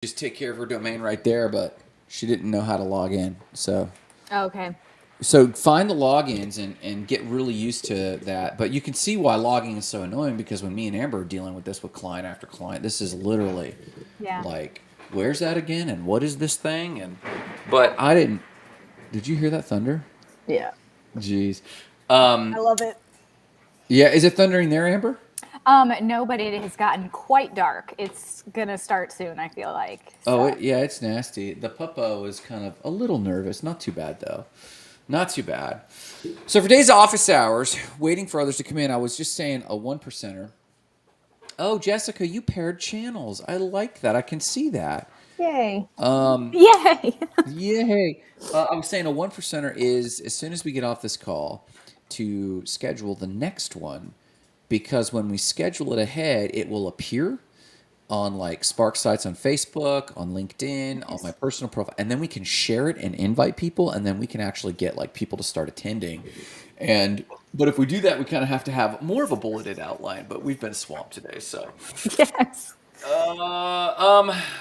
just take care of her domain right there, but she didn't know how to log in. Okay. So find the logins and get really used to that. But you can see why logging is so annoying, because when me and Amber are dealing with this with client after client, this is literally Yeah. like, where's that again? And what is this thing? But I didn't. Did you hear that thunder? Yeah. Jeez. I love it. Yeah, is it thundering there, Amber? No, but it has gotten quite dark. It's gonna start soon, I feel like. Oh, So. yeah, it's nasty. The puppo is kind of a little nervous. Not too bad, though. Not too bad. So for days of office hours, waiting for others to come in, I was just saying a one percenter. Oh, Jessica, you paired channels. I like that. I can see that. Yay. Yay! Yay. I was saying a one percenter is, as soon as we get off this call, to schedule the next one, because when we schedule it ahead, it will appear on like Spark sites on Facebook, on LinkedIn, on my personal profile, and then we can share it and invite people, and then we can actually get like people to start attending. But if we do that, we kind of have to have more of a bulleted outline. But we've been swamped today, so. Yes.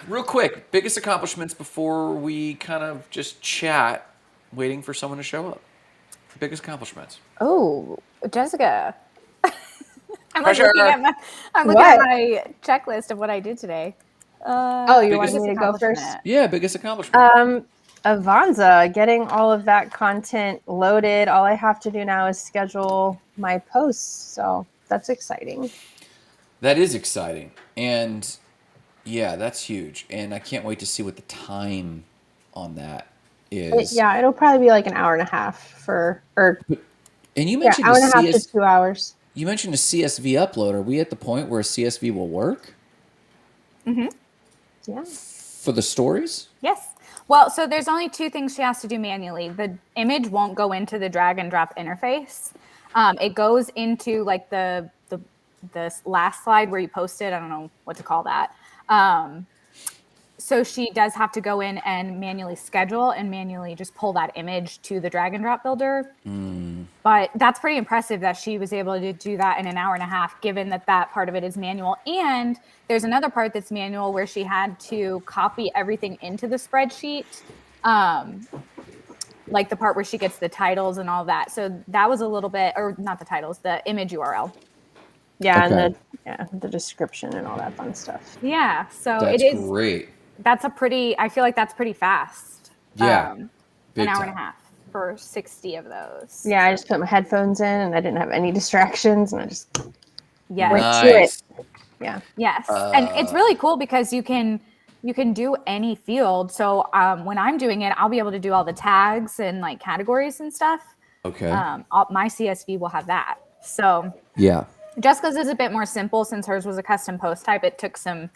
Real quick, biggest accomplishments before we kind of just chat, waiting for someone to show up. Biggest accomplishments. Oh, Jessica. I'm like Pressure. looking at my checklist of what I did today. Oh, you biggest wanted me to go first? Yeah, biggest accomplishment. Avanza, getting all of that content loaded. All I have to do now is schedule my posts. So that's exciting. That is exciting. And yeah, that's huge. And I can't wait to see what the time on that is. It'll probably be like an hour and a half and you mentioned hour and a half to 2 hours. You mentioned a CSV upload. Are we at the point where a CSV will work? Mm-hmm. Yeah. For the stories? Yes. Well, so there's only two things she has to do manually. The image won't go into the drag and drop interface. It goes into like the last slide where you posted. I don't know what to call that. So she does have to go in and manually schedule and manually just pull that image to the drag and drop builder. But that's pretty impressive that she was able to do that in an hour and a half, given that that part of it is manual. And there's another part that's manual where she had to copy everything into the spreadsheet, like the part where she gets the titles and all that. So that was a little bit, or not the titles, the image URL. Yeah, Okay. and the description and all that fun stuff. Yeah, so That's it is great. I feel like that's pretty fast. Yeah. An Big hour time. and a half for 60 of those. Yeah, I just put my headphones in and I didn't have any distractions and I just Yes. went to Nice. it. Yeah. Yes. And it's really cool because you can do any field. So when I'm doing it, I'll be able to do all the tags and like categories and stuff. Okay. My CSV will have that. So Yeah. Jessica's is a bit more simple since hers was a custom post type. It took some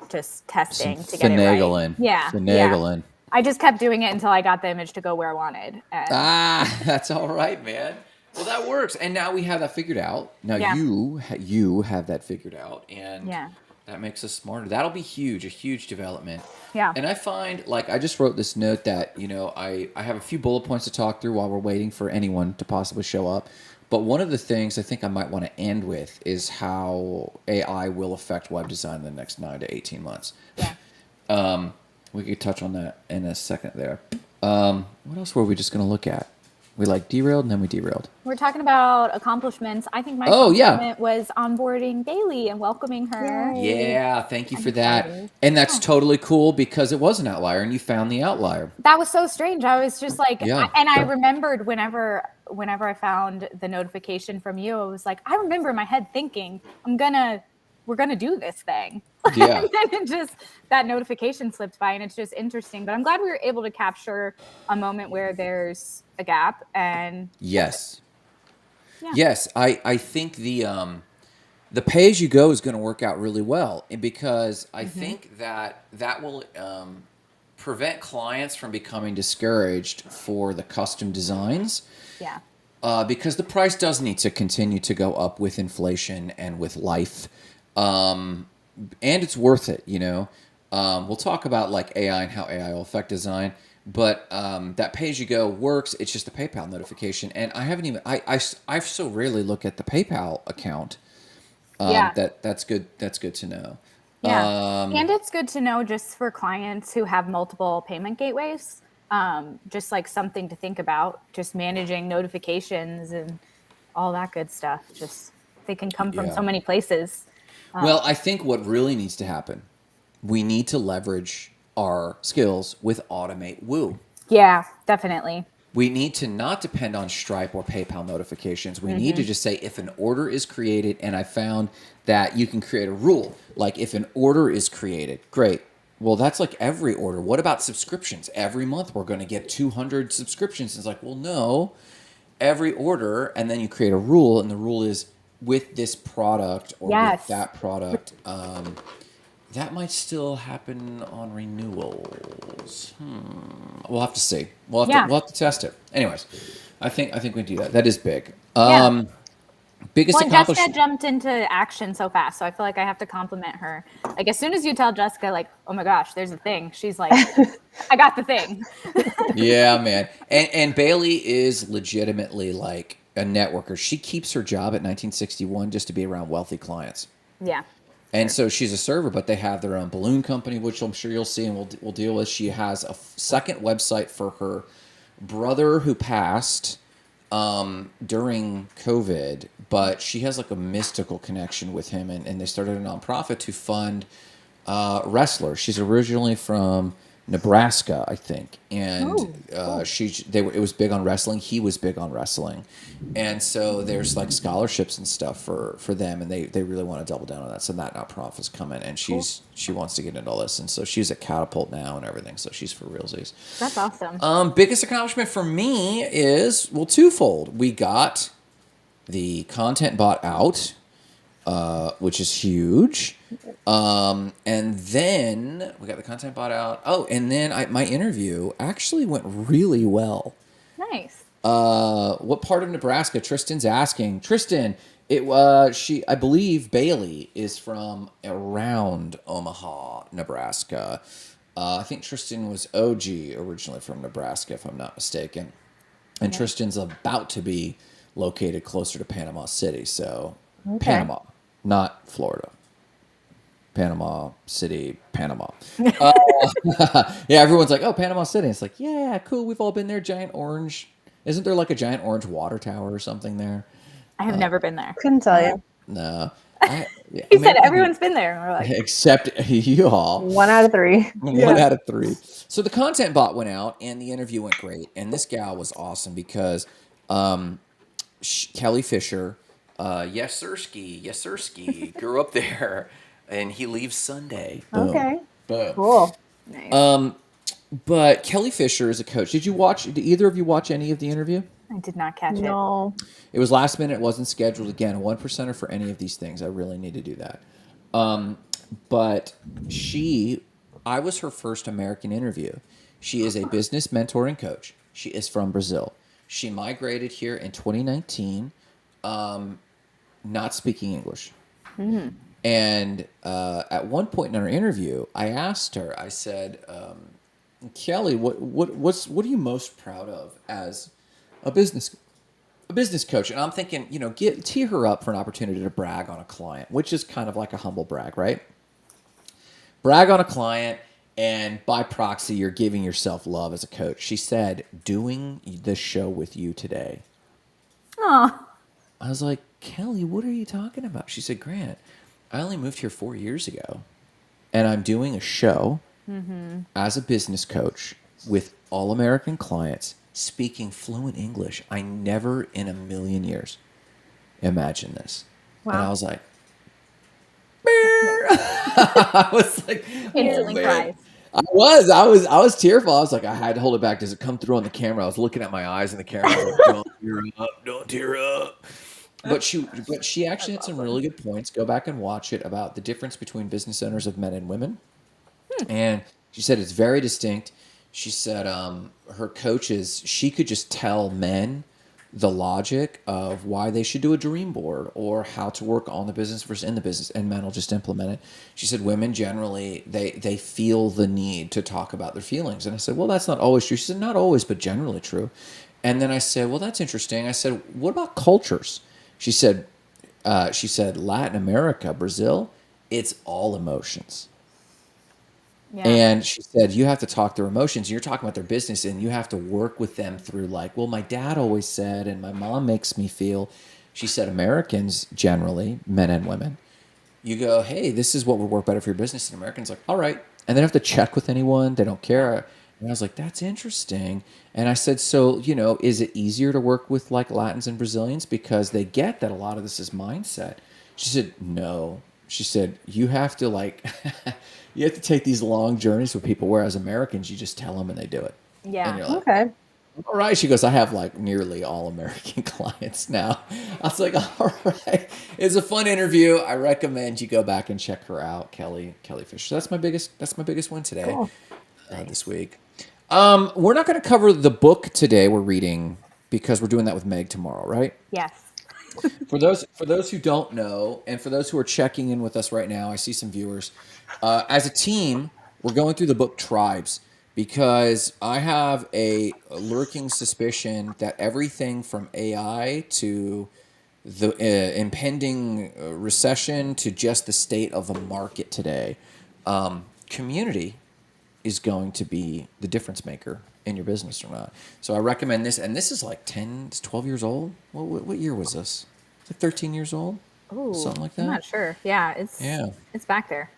just testing to get it right. Yeah. Finagling. I just kept doing it until I got the image to go where I wanted. And That's all right, man. Well, that works. And now we have that figured out. Now Yeah. you have that figured out, and Yeah. that makes us smarter. That'll be huge, a huge development. Yeah. And I find, like, I just wrote this note that, I have a few bullet points to talk through while we're waiting for anyone to possibly show up. But one of the things I think I might want to end with is how AI will affect web design in the next 9 to 18 months. Yeah. We could touch on that in a second there. What else were we just going to look at? We derailed and then we derailed. We're talking about accomplishments. I think my accomplishment was onboarding Bailey and welcoming her. Yeah, thank you for that. And that's totally cool because it was an outlier and you found the outlier. That was so strange. I was just like, Yeah. I remembered whenever I found the notification from you, I was like, I remember in my head thinking, we're gonna do this thing. Yeah. And then it just, that notification slipped by and it's just interesting. But I'm glad we were able to capture a moment where there's a gap and Yes. Yeah. Yes, I think the pay as you go is going to work out really well, and because I think that will prevent clients from becoming discouraged for the custom designs. Yeah. Because the price does need to continue to go up with inflation and with life. And it's worth it, We'll talk about like AI and how AI will affect design, but that pay-as-you-go works. It's just a PayPal notification, and I haven't even I so rarely look at the PayPal account. Yeah. That's good. That's good to know. Yeah. Um, And it's good to know just for clients who have multiple payment gateways, just like something to think about, just managing notifications and all that good stuff. Just they can come from yeah. so many places. Well, I think what really needs to happen, we need to leverage our skills with Automate Woo. Yeah, definitely. We need to not depend on Stripe or PayPal notifications. We need to Mm-hmm. just say if an order is created, and I found that you can create a rule. Like if an order is created, great. Well, that's like every order. What about subscriptions? Every month we're going to get 200 subscriptions. It's like, well, no, every order, and then you create a rule, and the rule is with this product or with Yes. that product. That might still happen on renewals. We'll have to see. Yeah. We'll have to test it. Anyways, I think we do that. That is big. Yeah. Biggest Well, and Jessica accomplishment. jumped into action so fast, so I feel like I have to compliment her. Like as soon as you tell Jessica, like, "Oh my gosh, there's a thing," she's like, "I got the thing." Yeah, man. And Bailey is legitimately like a networker. She keeps her job at 1961 just to be around wealthy clients. Yeah. And so she's a server, but they have their own balloon company, which I'm sure you'll see and we'll deal with. She has a second website for her brother who passed during COVID, but she has like a mystical connection with him, and they started a nonprofit to fund wrestlers. She's originally from Nebraska, I think, and Oh, cool. it was big on wrestling. He was big on wrestling, and so there's like scholarships and stuff for them, and they really want to double down on that. So that nonprofit's coming, and she wants to get into all this, and so she's at Catapult now and everything. So she's for realsies. That's awesome. Biggest accomplishment for me is, well, twofold. We got the content bot out, which is huge. And then we got the content bot out. Oh, and then my interview actually went really well. Nice. What part of Nebraska? Tristan's asking. Tristan, I believe Bailey is from around Omaha, Nebraska. I think Tristan was OG originally from Nebraska, if I'm not mistaken. And Yeah. Tristan's about to be located closer to Panama City. So Okay. Panama, not Florida. Panama City, Panama. Yeah, everyone's like, oh, Panama City. It's like, yeah, cool. We've all been there. Giant orange. Isn't there like a giant orange water tower or something there? I have never been there. Couldn't tell you. No. He said everyone's been there, and we're like, Except you all. 1 out of 3. One out of 3. So the content bot went out, and the interview went great. And this gal was awesome because Kelly Fisher, yes sirski, grew up there, and he leaves Sunday. Boom. Okay. Boom. Cool. nice. But Kelly Fisher is a coach. Did either of you watch any of the interview? I did not catch it. No. It was last minute. It wasn't scheduled. Again, a 1%er for any of these things. I really need to do that. But I was her first American interview. She is a business mentor and coach. She is from Brazil. She migrated here in 2019, not speaking English. And at one point in our interview, I asked her, I said, Kelly, what are you most proud of as a business coach? And I'm thinking, tee her up for an opportunity to brag on a client, which is kind of like a humble brag, right? Brag on a client, and by proxy, you're giving yourself love as a coach. She said, doing this show with you today. Oh, I was like, Kelly, what are you talking about? She said, Grant, I only moved here 4 years ago, and I'm doing a show as a business coach with all American clients speaking fluent English. I never in a million years imagined this. Wow. And I was like, I was like, instantly cries. I was tearful. I was like, I had to hold it back. Does it come through on the camera? I was looking at my eyes in the camera. I was like, don't tear up. But she actually had some really good points. Go back and watch it about the difference between business owners of men and women. And she said it's very distinct. She said her coaches, she could just tell men the logic of why they should do a dream board or how to work on the business versus in the business, and men will just implement it. She said women generally, they feel the need to talk about their feelings. And I said, well, that's not always true. She said, not always, but generally true. And then I said, well, that's interesting. I said, what about cultures? She said Latin America, Brazil, it's all emotions. Yeah. And she said, you have to talk their emotions. You're talking about their business and you have to work with them through like, well, my dad always said, and my mom makes me feel. She said, Americans generally, men and women, you go, hey, this is what would work better for your business. And Americans like, all right. And they don't have to check with anyone. They don't care. And I was like, that's interesting. And I said, so, is it easier to work with like Latins and Brazilians because they get that a lot of this is mindset? She said, no. She said, you have to like, you have to take these long journeys with people, whereas Americans, you just tell them and they do it. Yeah. And you're like, Okay. all right. She goes, I have like nearly all American clients now. I was like, all right. It's a fun interview. I recommend you go back and check her out, Kelly Fisher. That's my biggest one today, Cool. this week. We're not going to cover the book today we're reading because we're doing that with Meg tomorrow, right? Yes. For those who don't know, and for those who are checking in with us right now, I see some viewers. As a team, we're going through the book Tribes because I have a lurking suspicion that everything from AI to the impending recession to just the state of the market today, community is going to be the difference maker in your business or not. So I recommend this. And this is like 10 to 12 years old. What year was this? It's like 13 years old? Ooh, Something like that? I'm not sure. Yeah, it's back there.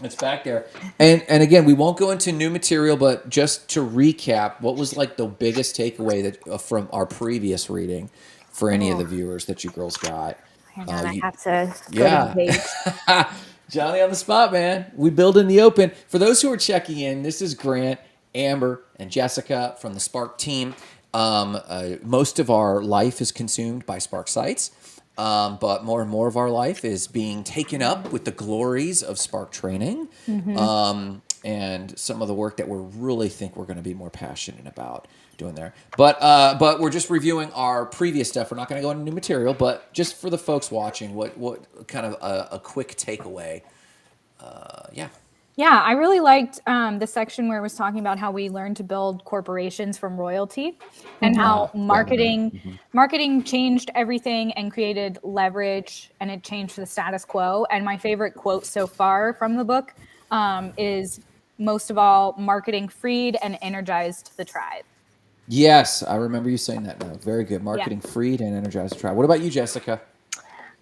It's back there. And again, we won't go into new material, but just to recap, what was like the biggest takeaway that from our previous reading for any of the viewers that you girls got? Hang on, I have to go to the page. Johnny on the spot, man. We build in the open. For those who are checking in, this is Grant, Amber, and Jessica from the Spark team. Most of our life is consumed by Spark sites, but more and more of our life is being taken up with the glories of Spark training. And some of the work that we really think we're going to be more passionate about doing there. But we're just reviewing our previous stuff. We're not going to go into new material, but just for the folks watching, what kind of a quick takeaway? Yeah, I really liked the section where it was talking about how we learned to build corporations from royalty and how marketing changed everything and created leverage, and it changed the status quo. And my favorite quote so far from the book is, most of all, marketing freed and energized the tribe. Yes, I remember you saying that now. Very good. Marketing freed and energized the tribe. What about you, Jessica?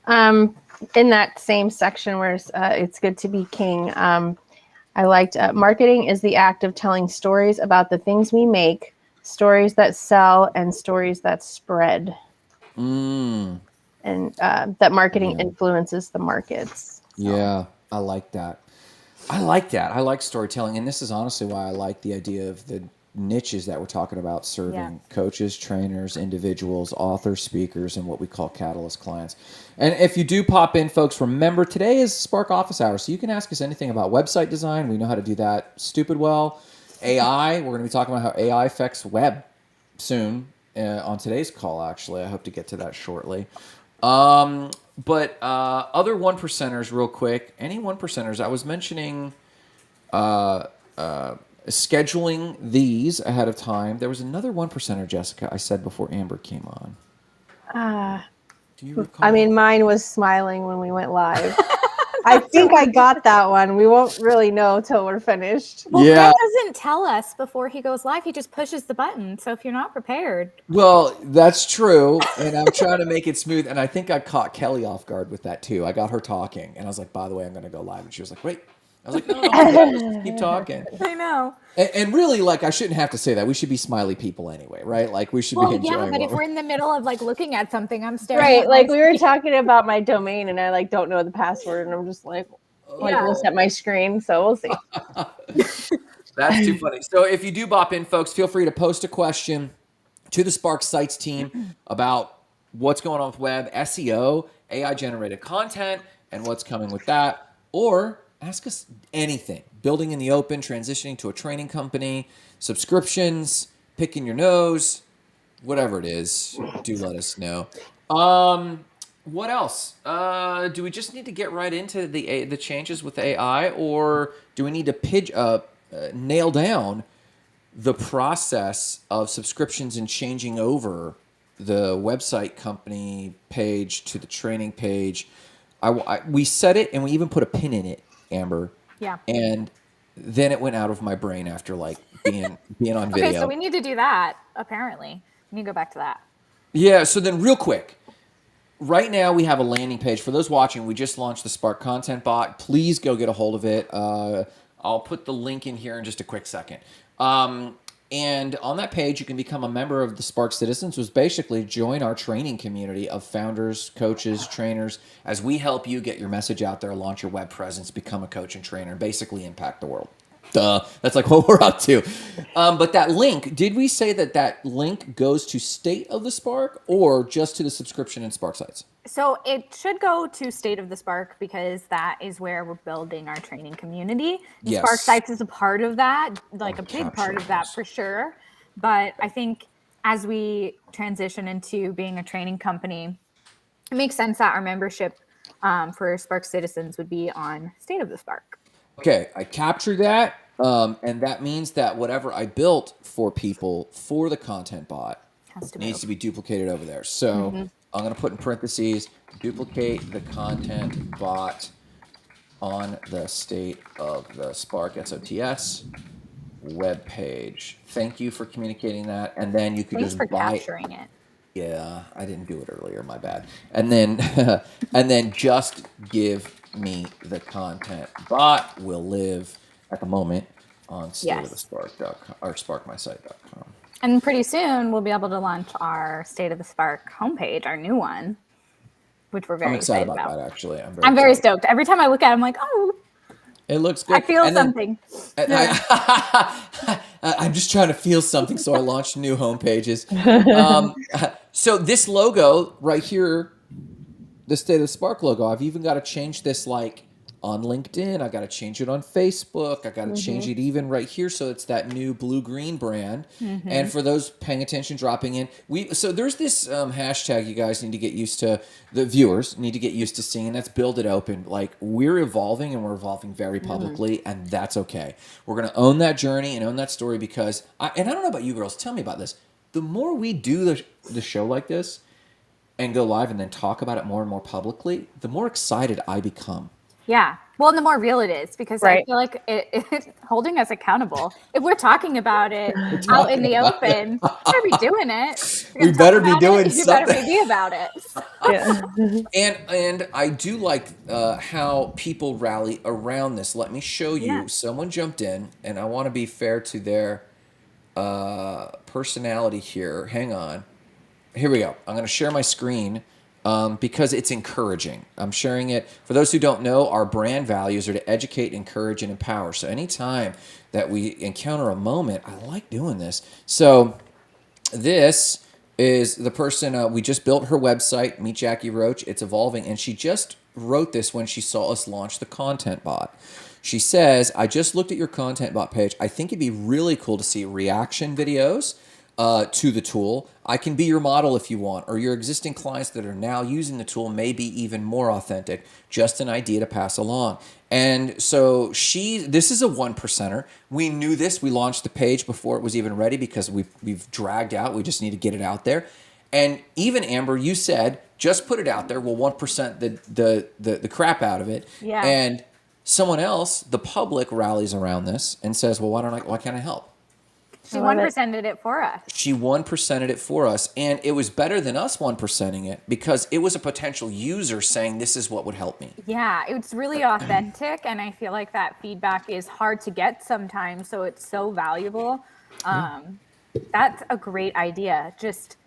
In that same section where it's good to be king, I liked marketing is the act of telling stories about the things we make, stories that sell, and stories that spread. And that marketing influences the markets. So. Yeah, I like that. I like storytelling. And this is honestly why I like the idea of the niches that we're talking about serving coaches, trainers, individuals, authors, speakers, and what we call catalyst clients. And if you do pop in, folks, remember today is Spark Office Hours, so you can ask us anything about website design. We know how to do that stupid well. AI, we're going to be talking about how AI affects web soon on today's call, actually. I hope to get to that shortly. But other one percenters real quick. Any one percenters, I was mentioning scheduling these ahead of time. There was another one percenter, Jessica, I said before Amber came on. Do you recall? I mean, mine was smiling when we went live. I think I got that one. We won't really know till we're finished. Well, Grant doesn't tell us before he goes live. He just pushes the button. So if you're not prepared. Well, that's true. And I'm trying to make it smooth. And I think I caught Kelly off guard with that too. I got her talking and I was like, by the way, I'm going to go live. And she was like, wait. I was like, no, let's keep talking. I know. And really, like, I shouldn't have to say that. We should be smiley people anyway, right? Like, we should be enjoying. Yeah, but if we're in the middle of like looking at something, I'm staring. Right, like we were talking about my domain, and I like don't know the password, and I'm just like looking at my screen. So we'll see. That's too funny. So if you do bop in, folks, feel free to post a question to the Spark Sites team about what's going on with web, SEO, AI generated content, and what's coming with that, or ask us anything. Building in the open, transitioning to a training company, subscriptions, picking your nose, whatever it is, do let us know. What else? Do we just need to get right into the changes with AI, or do we need to nail down the process of subscriptions and changing over the website company page to the training page? we said it and we even put a pin in it, Amber. Yeah. And then it went out of my brain after like being on video. Okay, so we need to do that, apparently. We need to go back to that. Yeah, so then real quick. Right now we have a landing page. For those watching, we just launched the Spark Content Bot. Please go get a hold of it. I'll put the link in here in just a quick second. And on that page, you can become a member of the Spark Citizens, which is basically join our training community of founders, coaches, trainers, as we help you get your message out there, launch your web presence, become a coach and trainer, and basically impact the world. Duh. That's like what we're up to. But that link, did we say that link goes to State of the Spark or just to the subscription and Spark sites? So it should go to State of the Spark because that is where we're building our training community. Yes. Spark Sites is a part of that, like a big part of that for sure. But I think as we transition into being a training company, it makes sense that our membership for Spark Citizens would be on State of the Spark. Okay, I captured that, and that means that whatever I built for people for the content bot needs to be duplicated over there. So I'm going to put in parentheses, duplicate the content bot on the State of the Spark SOTS web page. Thank you for communicating that, and then you could Thanks just for buy capturing it. Yeah, I didn't do it earlier. My bad. And then, and then just give me the content. Bot will live at the moment on stateofthespark.com or sparkmysite.com. And pretty soon we'll be able to launch our State of the Spark homepage, our new one, which we're very excited about. That actually. I'm very stoked. Every time I look at it, I'm like, oh, it looks good. I feel something. I'm just trying to feel something, so I launched new homepages. So this logo right here, the State of the Spark logo, I've even got to change this like on LinkedIn. I got to change it on Facebook. I got to change it even right here, so it's that new blue-green brand. And for those paying attention, dropping in, so there's this hashtag you guys need to get used to. The viewers need to get used to seeing. That's Build It Open. Like we're evolving, and we're evolving very publicly, and that's okay. We're gonna own that journey and own that story because I don't know about you girls. Tell me about this. The more we do the show like this and go live and then talk about it more and more publicly, the more excited I become. Yeah. Well, and the more real it is because I feel like it's holding us accountable. If we're talking about it out in the open, we better be doing it. We better be doing something. You better be about it. And I do like how people rally around this. Let me show you. Yeah. Someone jumped in, and I want to be fair to their personality here. Hang on. Here we go. I'm going to share my screen. Because it's encouraging. I'm sharing it. For those who don't know, our brand values are to educate, encourage, and empower. So anytime that we encounter a moment, I like doing this. So this is the person, we just built her website, Meet Jackie Roach. It's evolving, and she just wrote this when she saw us launch the content bot. She says, I just looked at your content bot page. I think it'd be really cool to see reaction videos to the tool. I can be your model if you want, or your existing clients that are now using the tool may be even more authentic. Just an idea to pass along. And so this is a 1%er. We knew this. We launched the page before it was even ready because we've dragged out. We just need to get it out there. And even Amber, you said, just put it out there. We'll 1% the crap out of it. Yeah. And someone else, the public, rallies around this and says, well, why can't I help? She 1%ed it for us. She 1%ed it for us, and it was better than us 1%ing it because it was a potential user saying, this is what would help me. Yeah, it's really authentic, and I feel like that feedback is hard to get sometimes, so it's so valuable. That's a great idea. Just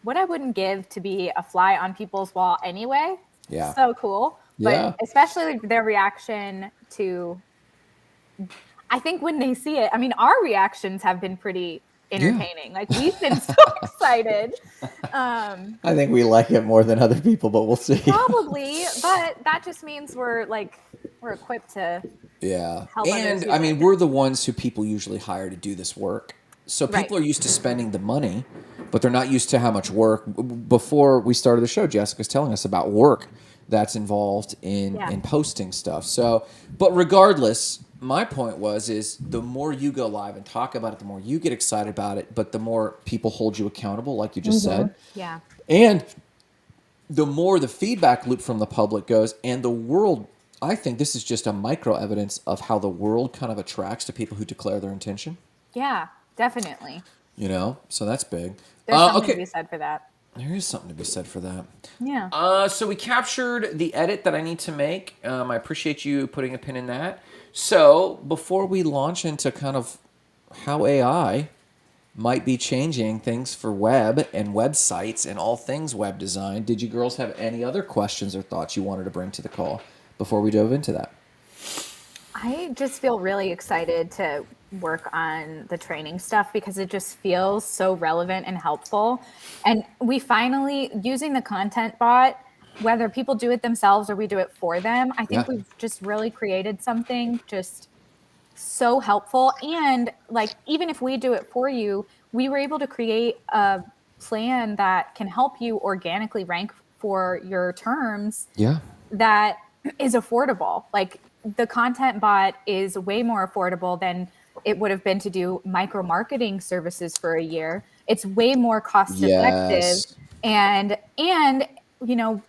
what I wouldn't give to be a fly on people's wall anyway. Yeah. So cool. But Yeah. especially their reaction to... I think when they see it, I mean, our reactions have been pretty entertaining. Like we've been so excited. I think we like it more than other people, but we'll see. Probably, but that just means we're equipped to help others. And I mean, we're the ones who people usually hire to do this work. So people are used to spending the money, but they're not used to how much work. Before we started the show, Jessica's telling us about work that's involved in posting stuff. So, but regardless, my point is the more you go live and talk about it, the more you get excited about it, but the more people hold you accountable, like you just said. Yeah. And the more the feedback loop from the public goes, and the world, I think this is just a micro evidence of how the world kind of attracts to people who declare their intention. Yeah, definitely. So that's big. There's something to Okay, be said for that. there is something to be said for that. Yeah. So we captured the edit that I need to make. I appreciate you putting a pin in that. So before we launch into kind of how AI might be changing things for web and websites and all things web design, did you girls have any other questions or thoughts you wanted to bring to the call before we dove into that? I just feel really excited to work on the training stuff because it just feels so relevant and helpful. And we finally, using the content bot, whether people do it themselves or we do it for them, I think Yeah. we've just really created something just so helpful. And like, even if we do it for you, we were able to create a plan that can help you organically rank for your terms Yeah. that is affordable. Like the content bot is way more affordable than it would have been to do micro marketing services for a year. It's way more cost effective. Yes. And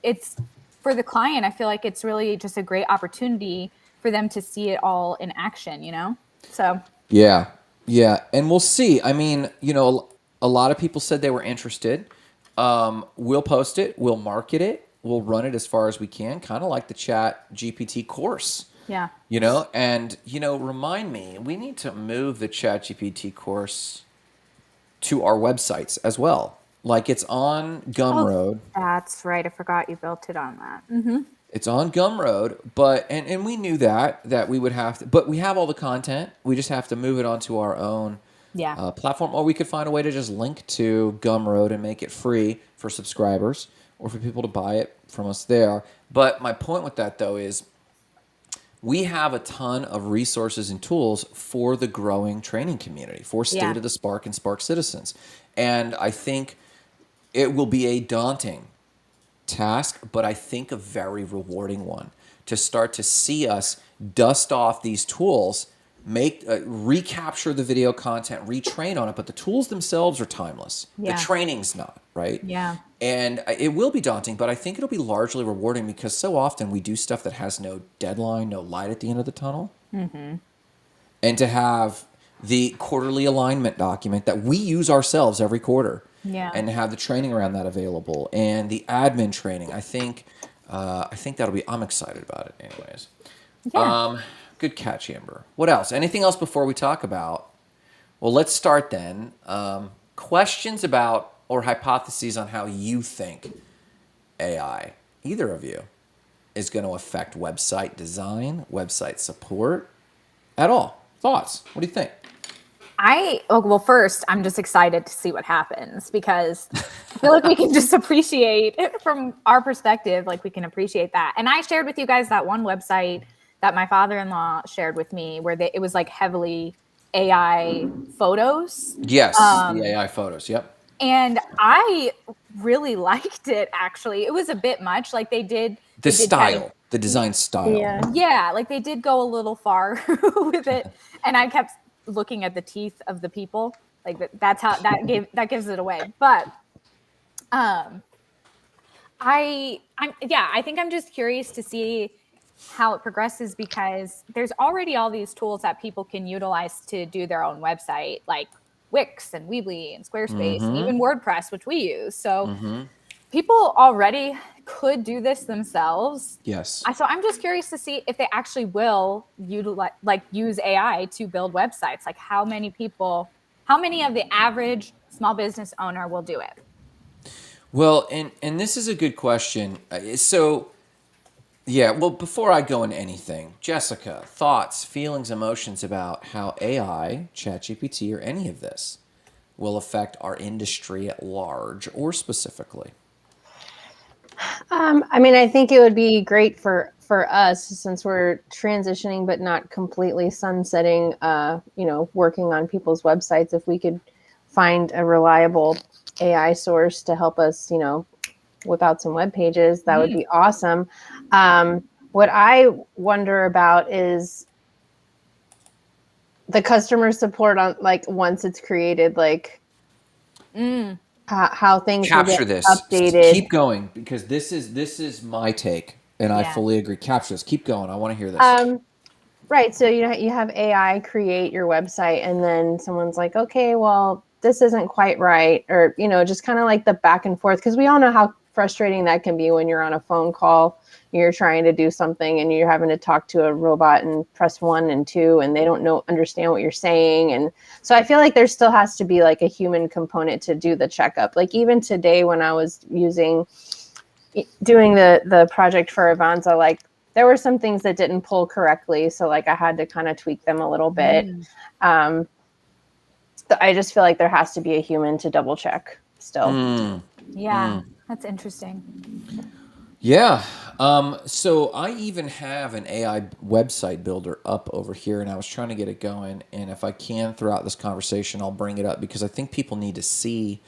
it's for the client, I feel like it's really just a great opportunity for them to see it all in action. So Yeah. Yeah. And we'll see. I mean, a lot of people said they were interested. We'll post it, we'll market it, we'll run it as far as we can, kind of like the Chat GPT course. yeah. And remind me, we need to move the Chat GPT course to our websites as well. Like it's on Gumroad. That's right. I forgot you built it on that. Mm-hmm. It's on Gumroad, but and we knew that we would have to, but we have all the content. We just have to move it onto our own Yeah. platform, or we could find a way to just link to Gumroad and make it free for subscribers or for people to buy it from us there. But my point with that though is we have a ton of resources and tools for the growing training community, for State of the Spark and Spark citizens. And I think it will be a daunting task, but I think a very rewarding one to start to see us dust off these tools, recapture the video content, retrain on it, but the tools themselves are timeless. Yeah. The training's not, right? Yeah. And it will be daunting, but I think it'll be largely rewarding because so often we do stuff that has no deadline, no light at the end of the tunnel. Mm-hmm. And to have the quarterly alignment document that we use ourselves every quarter, and to have the training around that available and the admin training, I think that'll be. I'm excited about it, anyways. Yeah. Good catch, Amber. What else? Anything else before we talk about? Well, let's start then. Questions about or hypotheses on how you think AI, either of you, is going to affect website design, website support, at all. Thoughts? What do you think? Well, first, I'm just excited to see what happens because I feel like we can just appreciate it from our perspective. Like we can appreciate that. And I shared with you guys that one website that my father-in-law shared with me where it was like heavily AI photos. Yes, the AI photos. Yep. And I really liked it, actually. It was a bit much. Like they did style, the design style. Yeah, like they did go a little far with it. And I kept looking at the teeth of the people. Like that's how that gives it away. But I think I'm just curious to see how it progresses because there's already all these tools that people can utilize to do their own website, like Wix and Weebly and Squarespace and even WordPress, which we use. So people already could do this themselves. Yes. So I'm just curious to see if they actually will use AI to build websites. Like how many of the average small business owner will do it? Well, and this is a good question. Well, before I go into anything, Jessica, thoughts, feelings, emotions about how AI, ChatGPT, or any of this will affect our industry at large or specifically? I think it would be great for us since we're transitioning but not completely sunsetting, working on people's websites. If we could find a reliable AI source to help us, whip out some web pages, that would be awesome. What I wonder about is the customer support on once it's created, how things will Capture get this. updated. Keep going, because this is my take, and I Yeah. fully agree. Capture this. Keep going. I want to hear this. Right. So you have AI create your website, and then someone's like, okay, well, this isn't quite right, or just kind of like the back and forth, because we all know how frustrating that can be when you're on a phone call, you're trying to do something, and you're having to talk to a robot and press 1 and 2, and they don't understand what you're saying. And so I feel like there still has to be like a human component to do the checkup. Like even today when I was doing the project for Avanza, like there were some things that didn't pull correctly, so like I had to kind of tweak them a little bit. I just feel like there has to be a human to double check still. Yeah, that's interesting. Yeah. So I even have an AI website builder up over here, and I was trying to get it going. And if I can, throughout this conversation, I'll bring it up, because I think people need to see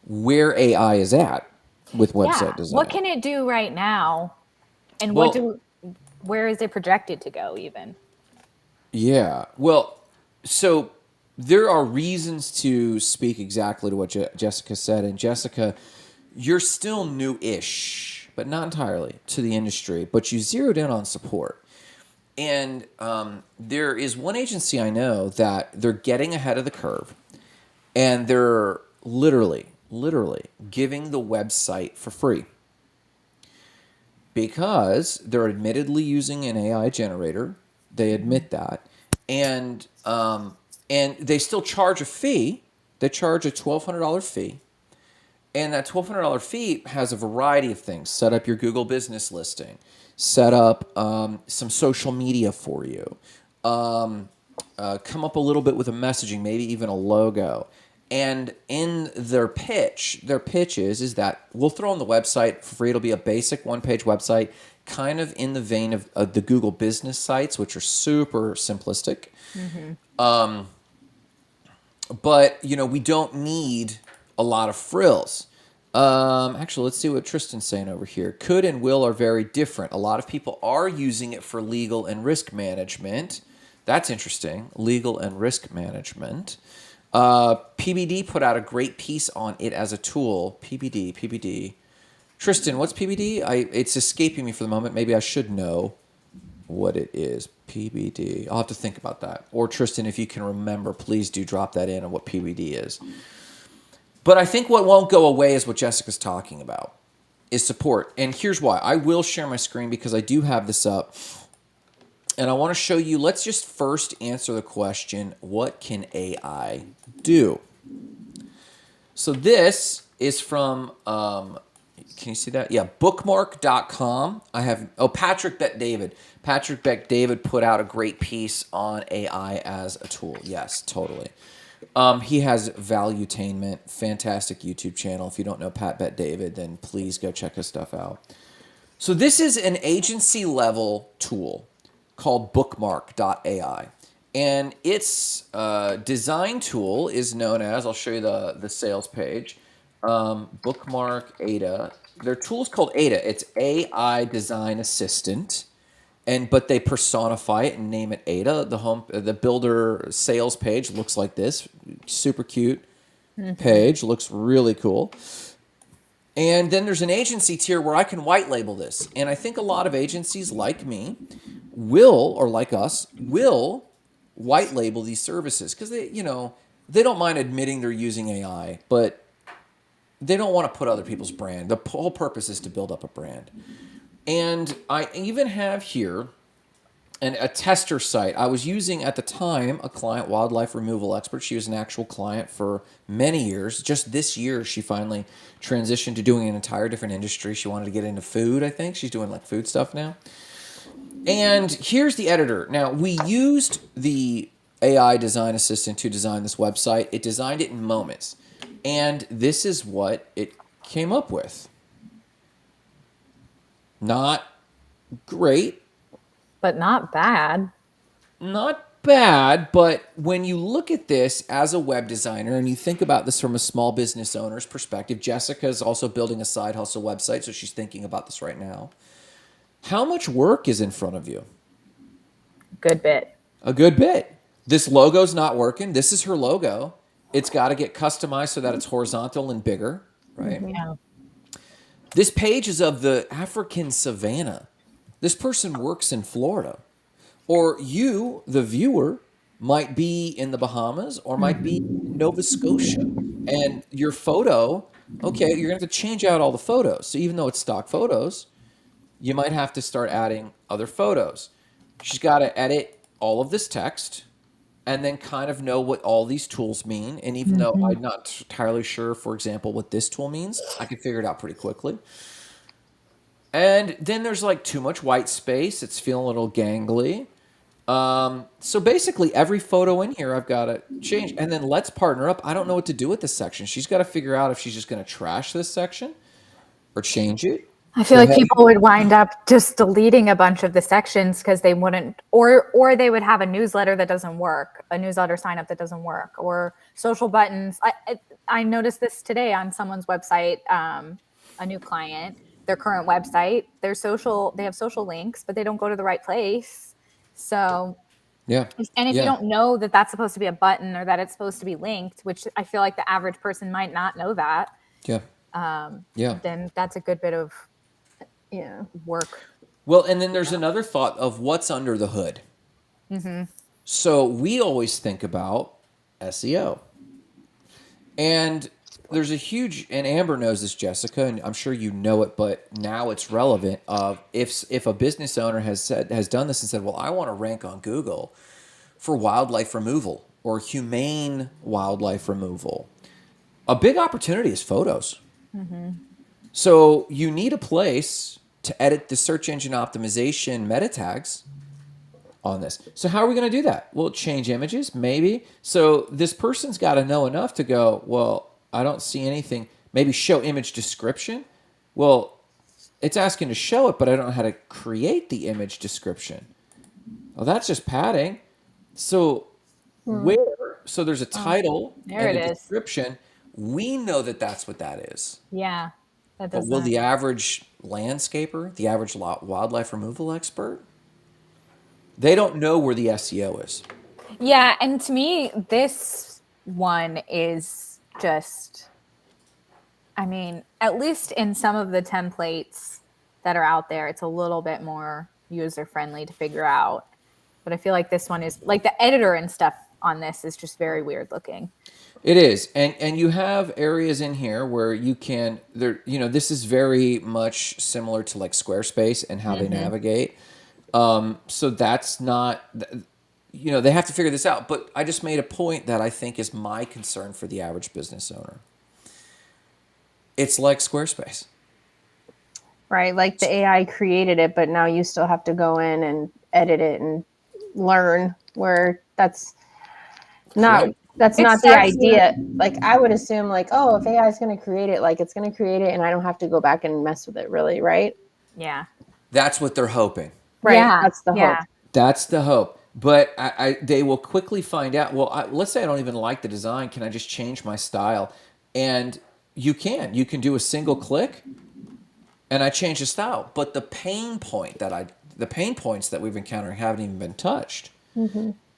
where AI is at with website design. What can it do right now? And Well, where is it projected to go even? yeah. Well, so there are reasons to speak exactly to what Jessica said. And Jessica, you're still new-ish, but not entirely, to the industry. But you zeroed in on support. And there is one agency I know that they're getting ahead of the curve, and they're literally giving the website for free, because they're admittedly using an AI generator. They admit that, and they still charge a fee. They charge a $1,200 fee, and that $1,200 fee has a variety of things. Set up your Google business listing, set up some social media for you, come up a little bit with a messaging, maybe even a logo. And in their pitch is that we'll throw on the website for free. It'll be a basic one-page website, kind of in the vein of the Google business sites, which are super simplistic. But, we don't need a lot of frills. Actually, let's see what Tristan's saying over here. Could and will are very different. A lot of people are using it for legal and risk management. That's interesting. Legal and risk management. PBD put out a great piece on it as a tool. PBD. Tristan, what's PBD? It's escaping me for the moment. Maybe I should know what it is. PBD. I'll have to think about that. Or Tristan, if you can remember, please do drop that in on what PBD is. But I think what won't go away is what Jessica's talking about, is support. And here's why. I will share my screen because I do have this up. And I want to show you, let's just first answer the question, what can AI do? So this is from, can you see that? Yeah, bookmark.com. I have, Patrick Bet-David. Patrick Bet-David put out a great piece on AI as a tool. Yes, totally. He has Valuetainment, fantastic YouTube channel. If you don't know Pat Bet-David, then please go check his stuff out. So this is an agency level tool called bookmark.ai. And its design tool is known as, I'll show you the sales page, Bookmark Ada. Their tool is called Ada. It's AI Design Assistant. But they personify it and name it Ada. The builder sales page looks like this. Super cute page. Looks really cool. And then there's an agency tier where I can white label this. And I think a lot of agencies like me or like us, will white label these services because they don't mind admitting they're using AI, but they don't want to put other people's brand. The whole purpose is to build up a brand. And I even have here a tester site. I was using at the time a client, wildlife removal expert. She was an actual client for many years. Just this year, she finally transitioned to doing an entire different industry. She wanted to get into food, I think. She's doing like food stuff now. And here's the editor. Now, we used the AI design assistant to design this website. It designed it in moments. And this is what it came up with. Not great. But not bad. Not bad, but when you look at this as a web designer and you think about this from a small business owner's perspective, Jessica is also building a side hustle website, so she's thinking about this right now. How much work is in front of you? Good bit. A good bit. This logo's not working. This is her logo. It's got to get customized so that it's horizontal and bigger, right? Yeah. This page is of the African savannah. This person works in Florida. Or you, the viewer, might be in the Bahamas or might be in Nova Scotia. And your photo, okay, you're going to have to change out all the photos. So even though it's stock photos, you might have to start adding other photos. She's got to edit all of this text and then kind of know what all these tools mean. And even though I'm not entirely sure, for example, what this tool means, I can figure it out pretty quickly. And then there's like too much white space. It's feeling a little gangly. So basically every photo in here I've got to change. And then let's partner up. I don't know what to do with this section. She's got to figure out if she's just going to trash this section or change it. I feel like people would wind up just deleting a bunch of the sections because they wouldn't, or they would have a newsletter that doesn't work, a newsletter sign up that doesn't work, or social buttons. I noticed this today on someone's website, a new client, their current website, they have social links, but they don't go to the right place. So, Yeah. and if you don't know that that's supposed to be a button or that it's supposed to be linked, which I feel like the average person might not know that. Yeah. Then that's a good bit of work. Well, and then there's another thought of what's under the hood. So we always think about SEO. And there's a huge, and Amber knows this, Jessica, and I'm sure you know it, but now it's relevant of if a business owner has done this and said, well, I want to rank on Google for wildlife removal or humane wildlife removal. A big opportunity is photos. So you need a place to edit the search engine optimization meta tags on this. So how are we going to do that? Well, change images, maybe. So this person's got to know enough to go, well, I don't see anything. Maybe show image description. Well, it's asking to show it, but I don't know how to create the image description. Well, that's just padding. So so there's a title there and it a is. description. We know that that's what that is. Yeah. That But does will not. the average landscaper, the average wildlife removal expert, they don't know where the SEO is. Yeah, and to me, this one is just, I mean, at least in some of the templates that are out there, it's a little bit more user-friendly to figure out. But I feel like this one is, like the editor and stuff on this is just very weird looking. It is, and you have areas in here where you can this is very much similar to like Squarespace and how they navigate. So that's not they have to figure this out. But I just made a point that I think is my concern for the average business owner. It's like Squarespace. Right, like the AI created it, but now you still have to go in and edit it and learn where that's not. Right. That's It not the starts idea. Like I would assume like, oh, if AI is going to create it, like it's going to create it and I don't have to go back and mess with it really, right? Yeah. That's what they're hoping. Right. Yeah. That's the hope. That's the hope. But they will quickly find out, well, let's say I don't even like the design. Can I just change my style? And you can. You can do a single click and I change the style. But the pain points that we've encountered haven't even been touched.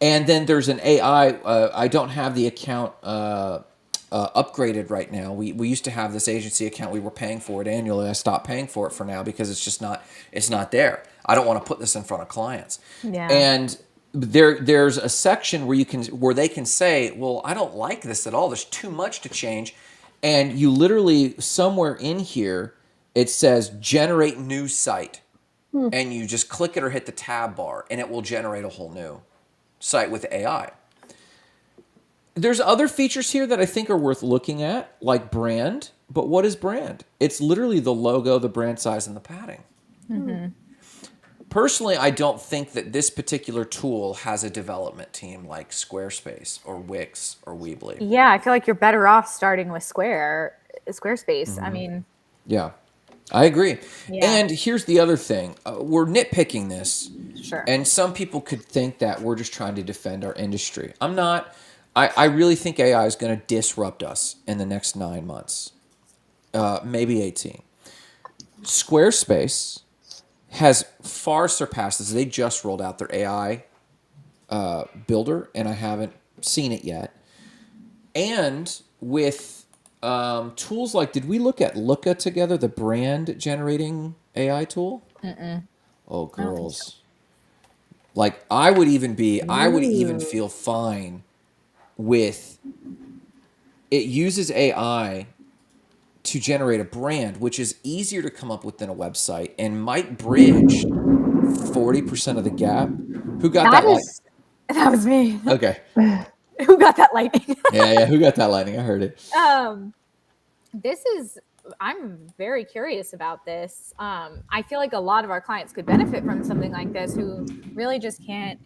And then there's an AI. I don't have the account upgraded right now. We used to have this agency account. We were paying for it annually. I stopped paying for it for now because it's not there. I don't want to put this in front of clients. Yeah. And there's a section where they can say, well, I don't like this at all. There's too much to change. And you literally, somewhere in here, it says generate new site. And you just click it or hit the tab bar and it will generate a whole new site with AI. There's other features here that I think are worth looking at, like brand. But what is brand? It's literally the logo, the brand size, and the padding. Personally, I don't think that this particular tool has a development team like Squarespace or Wix or Weebly. Yeah, I feel like you're better off starting with Squarespace. I mean, Yeah, I agree. Yeah. And here's the other thing. We're nitpicking this. sure. And some people could think that we're just trying to defend our industry. I'm not. I really think AI is going to disrupt us in the next 9 months, maybe 18. Squarespace has far surpassed this. They just rolled out their AI builder, and I haven't seen it yet. And with tools like, did we look at Looka together, the brand generating AI tool? Mm-mm. Oh, I don't think so. girls. Like I would even Ooh. feel fine with it uses AI to generate a brand, which is easier to come up with than a website and might bridge 40% of the gap. Who got That that light? is, that was me. Okay. Who got that lightning? Yeah. Who got that lightning? I heard it. um, this is, I'm very curious about this. I feel like a lot of our clients could benefit from something like this who really just can't.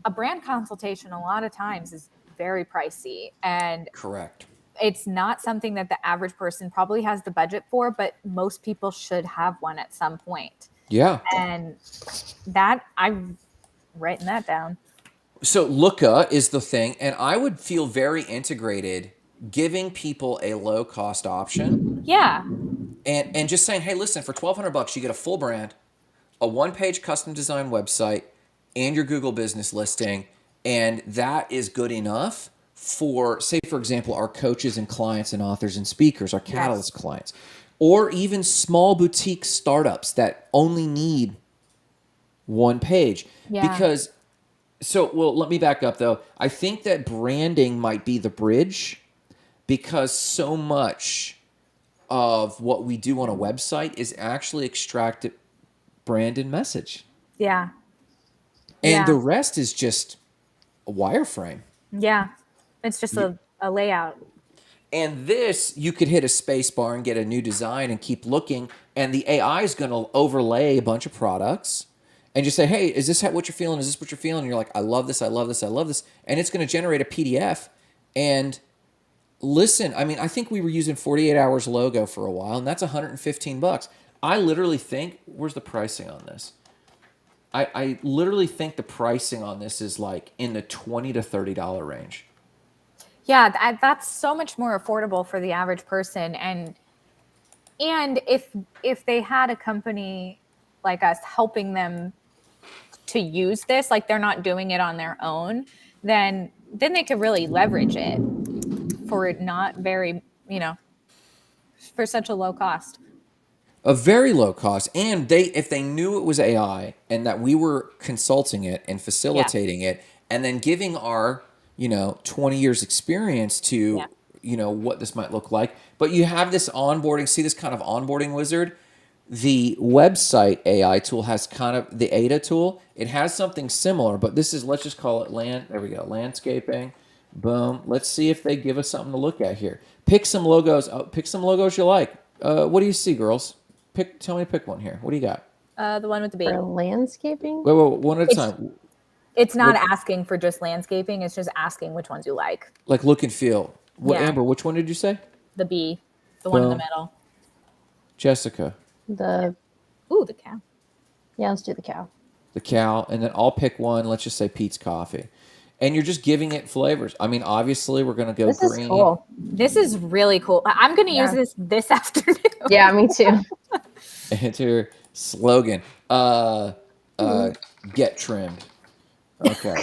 A brand consultation, a lot of times, is very pricey. And Correct. it's not something that the average person probably has the budget for, but most people should have one at some point. Yeah. And that, I'm writing that down. So Looka is the thing, and I would feel very integrated giving people a low cost option Yeah. and just saying, hey, listen, for $1,200 you get a full brand, a one-page custom design website, and your Google business listing, and that is good enough for, say, for example, our coaches and clients and authors and speakers, our Catalyst clients, or even small boutique startups that only need one page. Yeah. Because, well, let me back up though. I think that branding might be the bridge because so much of what we do on a website is actually extracted brand and message. Yeah. And the Yeah. rest is just a wireframe. Yeah. It's just a layout. And this, you could hit a space bar and get a new design and keep looking. And the AI is going to overlay a bunch of products and just say, hey, is this what you're feeling? Is this what you're feeling? And you're like, I love this. I love this. I love this. And it's going to generate a PDF. And listen, I mean, I think we were using 48 Hours logo for a while, and that's $115. I literally think, where's the pricing on this? I literally think the pricing on this is like in the $20 to $30 range. Yeah, that's so much more affordable for the average person. And if they had a company like us helping them to use this, like they're not doing it on their own, then they could really leverage it for not very, for such a low cost. A very low cost, and if they knew it was AI and that we were consulting it and facilitating it, and then giving our 20 years experience to what this might look like. But you have this onboarding, see this kind of onboarding wizard. The website AI tool has kind of the ADA tool. It has something similar, but this is, let's just call it there we go, landscaping. Boom. Let's see if they give us something to look at here. Pick some logos. Pick some logos you like. What do you see, girls? Tell me to pick one here. What do you got? The one with the bee. For landscaping? Wait, one at a time. It's not asking for just landscaping. It's just asking which ones you like. Like look and feel. Yeah. Amber, which one did you say? The bee. The one in the middle. Jessica. The cow. Yeah, let's do the cow. The cow. And then I'll pick one. Let's just say Pete's Coffee. And you're just giving it flavors. I mean, obviously, we're going to go This green. is cool. This is really cool. I'm going to use this afternoon. Yeah, me too. Enter slogan. Get trimmed. Okay.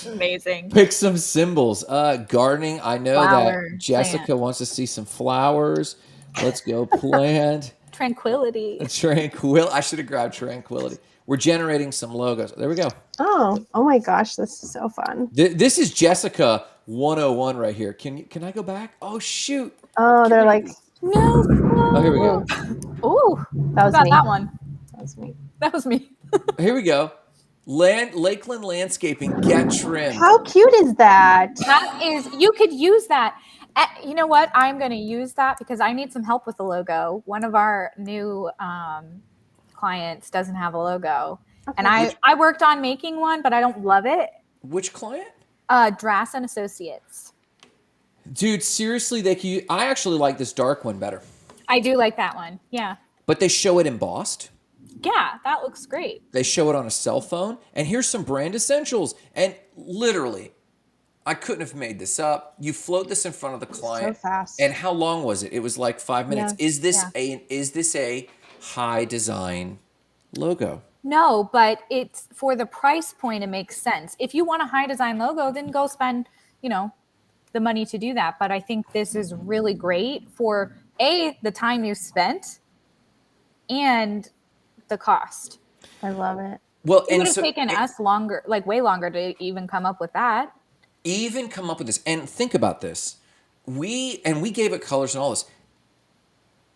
Amazing. Pick some symbols. Gardening. I know that Jessica wants to see some flowers. Let's go plant. Tranquility. I should have grabbed tranquility. We're generating some logos. There we go. Oh my gosh, this is so fun. This is Jessica 101 right here. Can I go back? Oh shoot. Oh, they're like, no. Oh, here we go. Oh, that was me. That one. That was me. Here we go. Lakeland Landscaping, get trimmed. How cute is that? That is, you could use that. You know what? I'm going to use that because I need some help with the logo. One of our new clients doesn't have a logo. Okay. And I worked on making one, but I don't love it. Which client? Drass and Associates. Dude, seriously, I actually like this dark one better. I do like that one. Yeah. But they show it embossed. Yeah, that looks great. They show it on a cell phone. And here's some brand essentials. And literally, I couldn't have made this up. You float this in front of the client. So fast. And how long was it? It was like 5 minutes. Yeah. Is this a high design logo? No, but it's for the price point, it makes sense. If you want a high design logo, then go spend, the money to do that. But I think this is really great for the time you spent and the cost. I love it. Well, It would have taken us longer, like way longer to even come up with that. even come up with this, and think about this. We gave it colors and all this.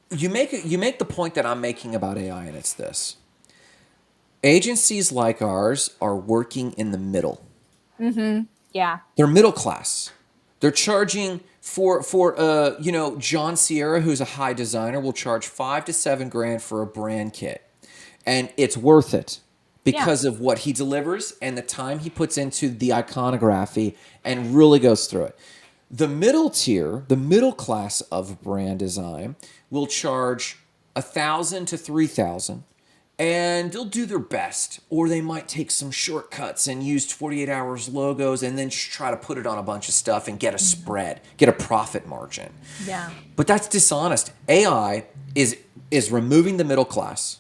You make the point that I'm making about AI, and it's this. Agencies like ours are working in the middle. Yeah. They're middle class. They're charging for John Sierra, who's a high designer, will charge $5 to $7 grand for a brand kit, and it's worth it because of what he delivers and the time he puts into the iconography and really goes through it. The middle tier, the middle class of brand design, will charge $1,000 to $3,000, and they'll do their best, or they might take some shortcuts and use 48 hours logos and then just try to put it on a bunch of stuff and get a spread, get a profit margin. Yeah. But that's dishonest. AI is removing the middle class.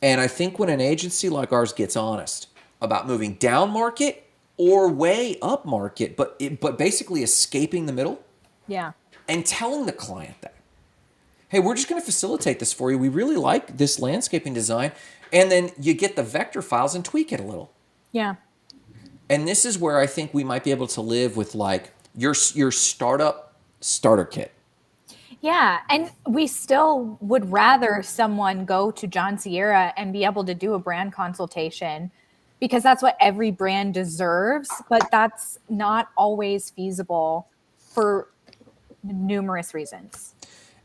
And I think when an agency like ours gets honest about moving down market or way up market, but basically escaping the middle, Yeah. and telling the client that, hey, we're just going to facilitate this for you. We really like this landscaping design. And then you get the vector files and tweak it a little. Yeah. And this is where I think we might be able to live with like your startup starter kit. Yeah. And we still would rather someone go to John Sierra and be able to do a brand consultation because that's what every brand deserves. But that's not always feasible for numerous reasons.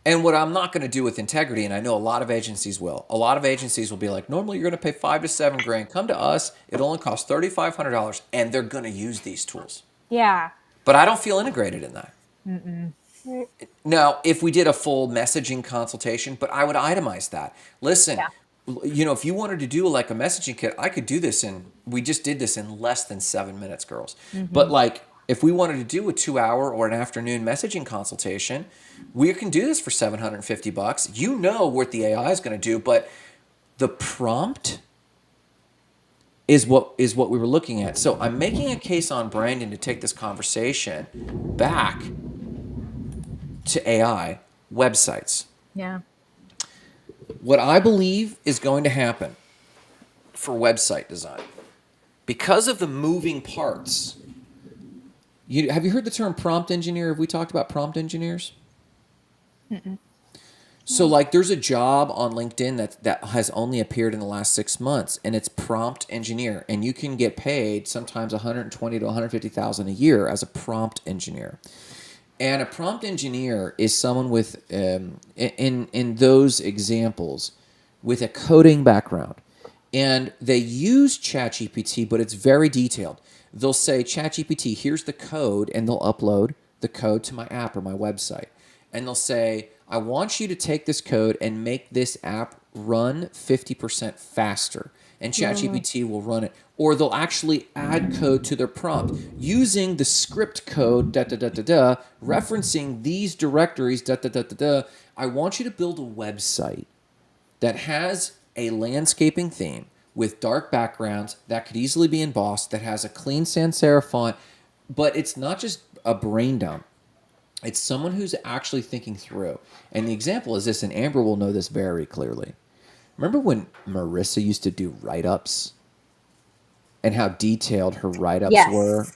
And what I'm not going to do with integrity, and I know a lot of agencies will. A lot of agencies will be like, normally you're going to pay $5 to $7 grand. Come to us. It only costs $3,500, and they're going to use these tools. Yeah. But I don't feel integrated in that. Now, if we did a full messaging consultation, but I would itemize that. Listen, if you wanted to do like a messaging kit, I could do this we just did this in less than 7 minutes, girls. But like, if we wanted to do a 2-hour or an afternoon messaging consultation, we can do this for $750. You know what the AI is going to do, but the prompt is what we were looking at. So I'm making a case on Brandon to take this conversation back to AI websites. Yeah. What I believe is going to happen for website design, because of the moving parts. Have you heard the term prompt engineer? Have we talked about prompt engineers? So like there's a job on LinkedIn that has only appeared in the last 6 months, and it's prompt engineer, and you can get paid sometimes 120 to 150,000 a year as a prompt engineer. And a prompt engineer is someone with in those examples with a coding background, and they use ChatGPT, but it's very detailed. They'll say, ChatGPT, here's the code, and they'll upload the code to my app or my website. And they'll say, I want you to take this code and make this app run 50% faster. And ChatGPT will run it. Or they'll actually add code to their prompt using the script code, referencing these directories, I want you to build a website that has a landscaping theme with dark backgrounds that could easily be embossed, that has a clean sans serif font, but it's not just a brain dump. It's someone who's actually thinking through. And the example is this, and Amber will know this very clearly. Remember when Marissa used to do write-ups and how detailed her write-ups were,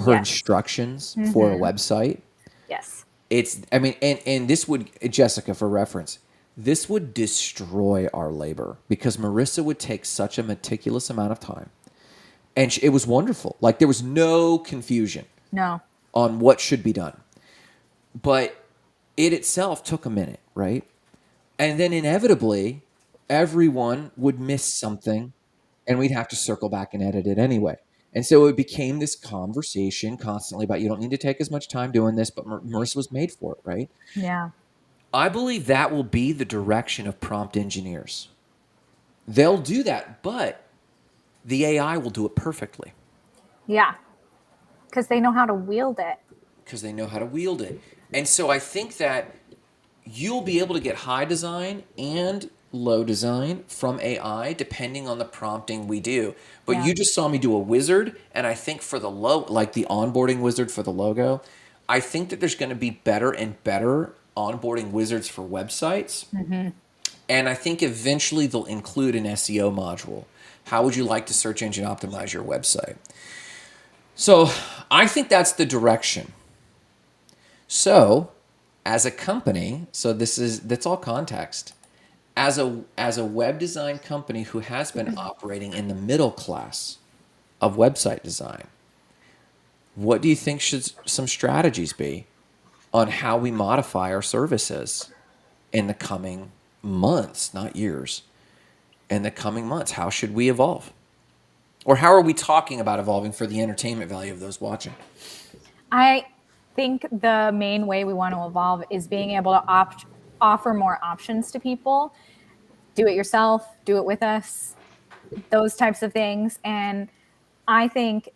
her instructions for a website? Yes. And this would, Jessica, for reference, this would destroy our labor because Marissa would take such a meticulous amount of time. And it was wonderful. Like there was no confusion on what should be done. But it itself took a minute, right? And then inevitably, everyone would miss something and we'd have to circle back and edit it anyway. And so it became this conversation constantly about you don't need to take as much time doing this, but Marissa was made for it, right? Yeah. I believe that will be the direction of prompt engineers. They'll do that, but the AI will do it perfectly. Yeah. Because they know how to wield it. And so I think that you'll be able to get high design and low design from AI, depending on the prompting we do. But Yeah. you just saw me do a wizard, and I think for the like the onboarding wizard for the logo, I think that there's going to be better and better onboarding wizards for websites. And I think eventually they'll include an SEO module. How would you like to search engine optimize your website? So I think that's the direction. So as a company, that's all context. As a web design company who has been operating in the middle class of website design, what do you think should some strategies be on how we modify our services in the coming months, not years, in the coming months? How should we evolve? Or how are we talking about evolving for the entertainment value of those watching? I think the main way we want to evolve is being able to offer more options to people. Do it yourself, do it with us, those types of things. And I think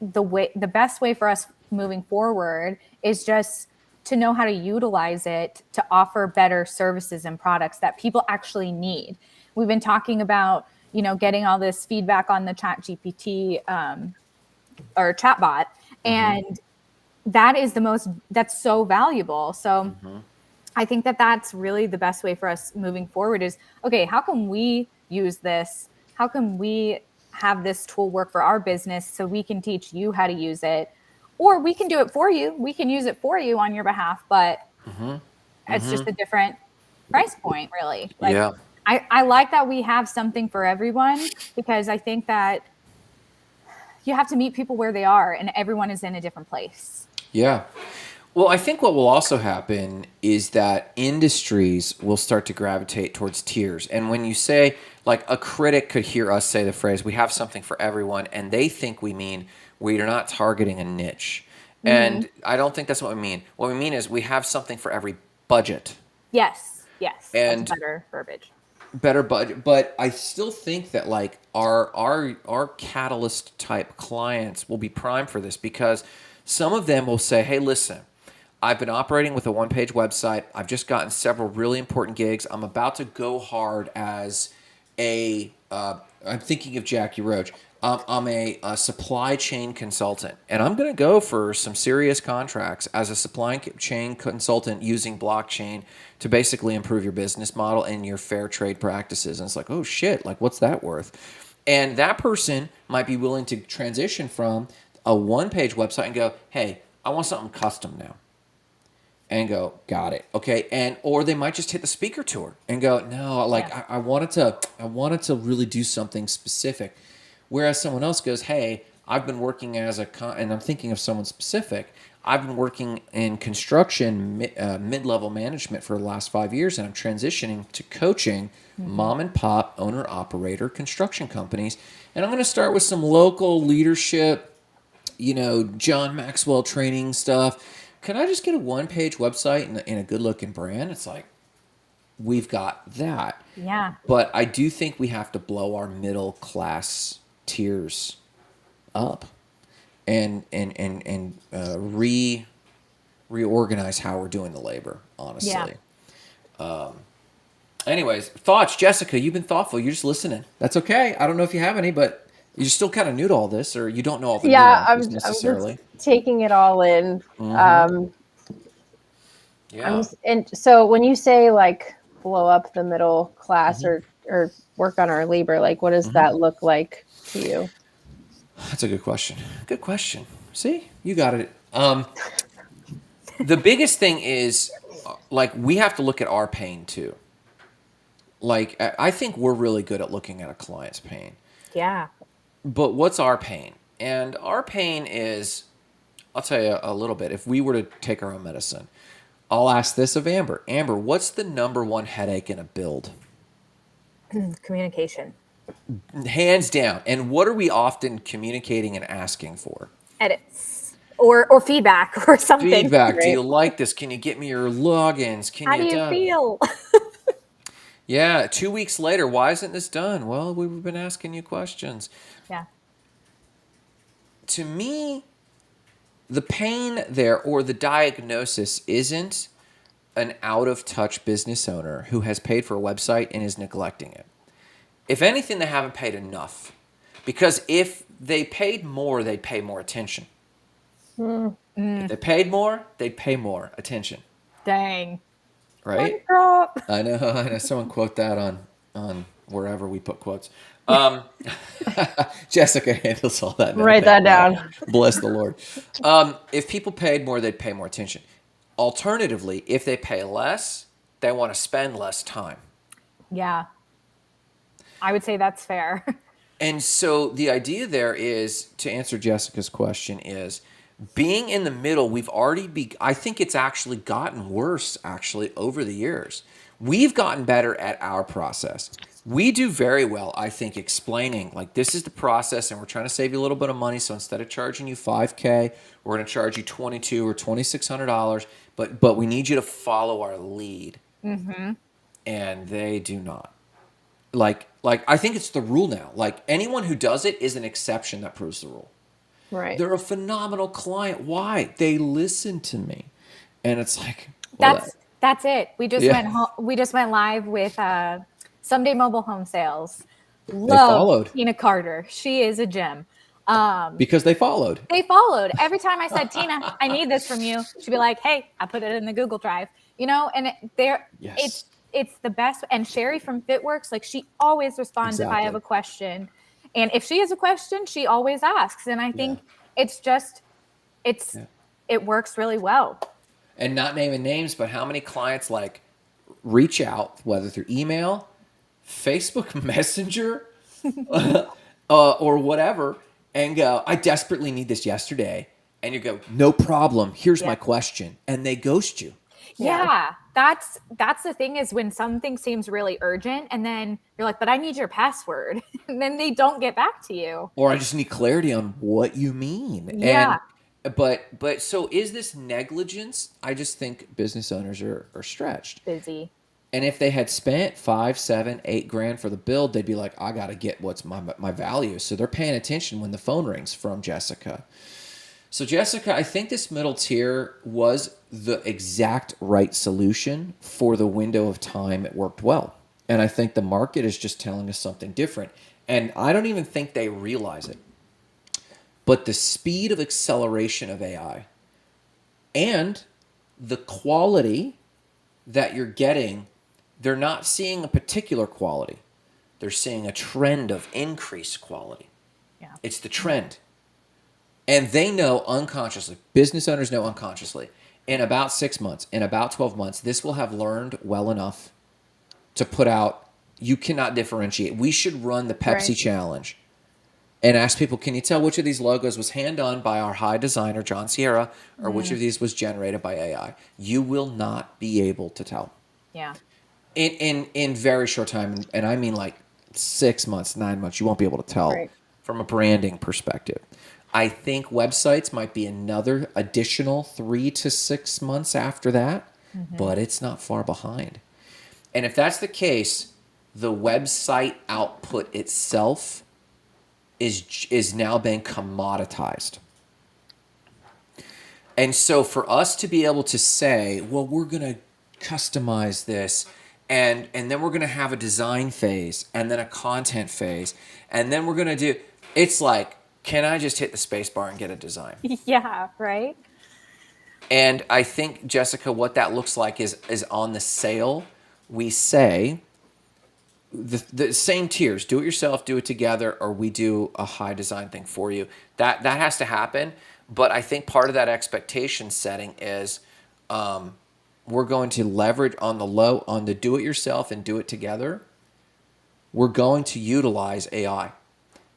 the best way for us moving forward is just to know how to utilize it to offer better services and products that people actually need. We've been talking about, getting all this feedback on the chat GPT or chatbot. And that's so valuable. So I think that's really the best way for us moving forward is, okay, how can we use this? How can we have this tool work for our business so we can teach you how to use it? Or we can do it for you. We can use it for you on your behalf, but it's just a different price point, really. Like, Yeah. I like that we have something for everyone, because I think that you have to meet people where they are, and everyone is in a different place. Yeah. Well, I think what will also happen is that industries will start to gravitate towards tiers. And when you say, like, a critic could hear us say the phrase, we have something for everyone, and they think we mean we're not targeting a niche. And I don't think that's what we mean. What we mean is we have something for every budget. Yes. And that's better verbiage. Better budget, but I still think that like our catalyst type clients will be primed for this, because some of them will say, hey, listen, I've been operating with a one-page website. I've just gotten several really important gigs. I'm about to go hard as I'm thinking of Jackie Roach. I'm a supply chain consultant, and I'm going to go for some serious contracts as a supply chain consultant using blockchain to basically improve your business model and your fair trade practices. And it's like, oh shit, like what's that worth? And that person might be willing to transition from a one-page website and go, hey, I want something custom now. And go, got it, okay, or they might just hit the speaker tour and go, no, like I wanted to really do something specific. Whereas someone else goes, hey, I've been working and I'm thinking of someone specific. I've been working in construction, mid-level management for the last 5 years, and I'm transitioning to coaching mom and pop owner operator construction companies. And I'm going to start with some local leadership, John Maxwell training stuff. Can I just get a one-page website and a good-looking brand? It's like, we've got that. Yeah. But I do think we have to blow our middle-class tiers up and reorganize how we're doing the labor, honestly. Yeah. Anyways, thoughts, Jessica, you've been thoughtful. You're just listening. That's okay. I don't know if you have any, but you're still kind of new to all this, or you don't know all the nuances necessarily. I'm just taking it all in. Yeah. And so when you say like blow up the middle class or work on our labor, like what does that look like to you? That's a good question. Good question. See, you got it. The biggest thing is, like, we have to look at our pain too. Like, I think we're really good at looking at a client's pain. Yeah. But what's our pain? And our pain is, I'll tell you a little bit. If we were to take our own medicine, I'll ask this of Amber. Amber, what's the number one headache in a build? Communication. Hands down. And what are we often communicating and asking for? Edits. Or feedback or something. Feedback. Right? Do you like this? Can you get me your logins? How do you feel? Yeah. 2 weeks later, why isn't this done? Well, we've been asking you questions. Yeah. To me, the pain there or the diagnosis isn't an out-of-touch business owner who has paid for a website and is neglecting it. If anything, they haven't paid enough. Because if they paid more, they'd pay more attention. If they paid more, they'd pay more attention. Dang. Right? One drop. I know someone quote that on wherever we put quotes. Jessica handles all that. Write that down. Bless the Lord. If people paid more, they'd pay more attention. Alternatively, if they pay less, they want to spend less time. Yeah. I would say that's fair. And so the idea there is, to answer Jessica's question, is being in the middle. We've already I think it's actually gotten worse over the years. We've gotten better at our process. We do very well, I think, explaining like this is the process and we're trying to save you a little bit of money. So instead of charging you $5,000, we're going to charge you $2,200 or $2,600. But we need you to follow our lead. Mm-hmm. And they do not. Like I think it's the rule now. Like anyone who does it is an exception that proves the rule. Right. They're a phenomenal client. Why? They listen to me. And it's like, well, that's it. We just went live with Someday Mobile Home Sales. Followed Tina Carter. She is a gem. Because they followed. Every time I said, Tina, I need this from you, she'd be like, hey, I put it in the Google Drive, and Yes. it's the best. And Sherry from FitWorks, like she always responds if I have a question. And if she has a question, she always asks. And I think it works really well. And not naming names, but how many clients like reach out, whether through email, Facebook Messenger, or whatever, and go, I desperately need this yesterday. And you go, no problem. Here's my question. And they ghost you. Yeah. That's the thing is when something seems really urgent and then you're like, but I need your password. And then they don't get back to you. Or I just need clarity on what you mean. Yeah. But so is this negligence? I just think business owners are stretched. Busy. And if they had spent $5, $7, $8 for the build, they'd be like, I got to get what's my value. So they're paying attention when the phone rings from Jessica. So Jessica, I think this middle tier was the exact right solution for the window of time it worked well. And I think the market is just telling us something different. And I don't even think they realize it. But the speed of acceleration of AI and the quality that you're getting, they're not seeing a particular quality. They're seeing a trend of increased quality. Yeah. It's the trend. And they know unconsciously, business owners know unconsciously, in about 6 months, in about 12 months, this will have learned well enough to put out, you cannot differentiate. We should run the Pepsi challenge and ask people, can you tell which of these logos was hand-done by our high designer, John Sierra, or which of these was generated by AI? You will not be able to tell. Yeah. In very short time, and I mean like 6 months, 9 months, you won't be able to tell from a branding perspective. I think websites might be another additional 3 to 6 months after that, but it's not far behind. And if that's the case, the website output itself is now being commoditized. And so for us to be able to say, well, we're going to customize this, and then we're going to have a design phase, and then a content phase, and then we're going to do, it's like, can I just hit the space bar and get a design? Yeah, right. And I think, Jessica, what that looks like is on the sale, we say the same tiers, do it yourself, do it together, or we do a high design thing for you. That has to happen. But I think part of that expectation setting is we're going to leverage on the do it yourself and do it together. We're going to utilize AI.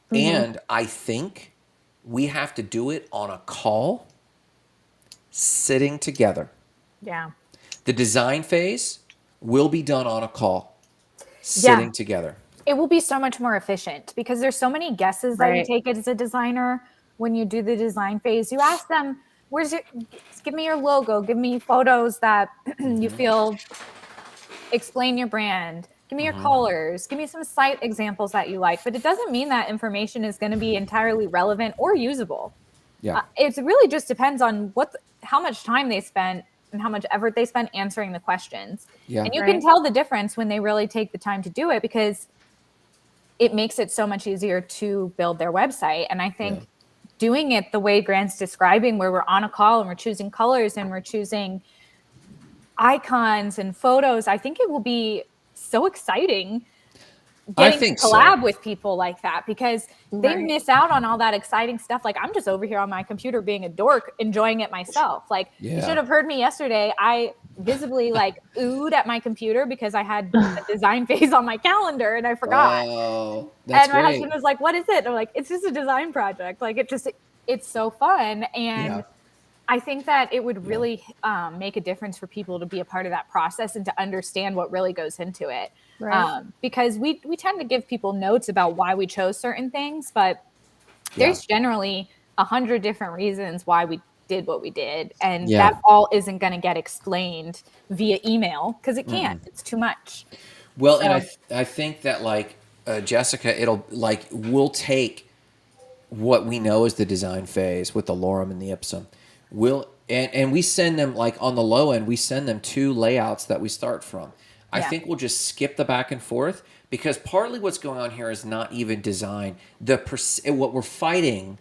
And I think we have to do it on a call, sitting together. Yeah. The design phase will be done on a call, sitting together. It will be so much more efficient because there's so many guesses that you take as a designer when you do the design phase. You ask them, give me your logo, give me photos that you feel explain your brand. Give me your colors. Give me some site examples that you like. But it doesn't mean that information is going to be entirely relevant or usable. Yeah. It really just depends on how much time they spent and how much effort they spend answering the questions. Yeah. And you Right. can tell the difference when they really take the time to do it, because it makes it so much easier to build their website. And I think doing it the way Grant's describing, where we're on a call and we're choosing colors and we're choosing icons and photos, I think it will be so exciting I getting to think so. collab with people like that, because they Right. miss out on all that exciting stuff. Like, I'm just over here on my computer being a dork, enjoying it myself. Like, you should have heard me yesterday. I visibly like oohed at my computer because I had a design phase on my calendar and I forgot. Oh, that's And my great. husband was like, "What is it?" And I'm like, "It's just a design project. Like, it's so fun." And Yeah. I think that it would really make a difference for people to be a part of that process and to understand what really goes into it. Right. Because we tend to give people notes about why we chose certain things, but there's generally 100 different reasons why we did what we did. And Yeah. that all isn't going to get explained via email, because it can't. It's too much. Well, and I think that like Jessica, it'll like we'll take what we know is the design phase with the lorem and the ipsum. And we send them, like on the low end, we send them 2 layouts that we start from. I Yeah. think we'll just skip the back and forth, because partly what's going on here is not even design. What we're fighting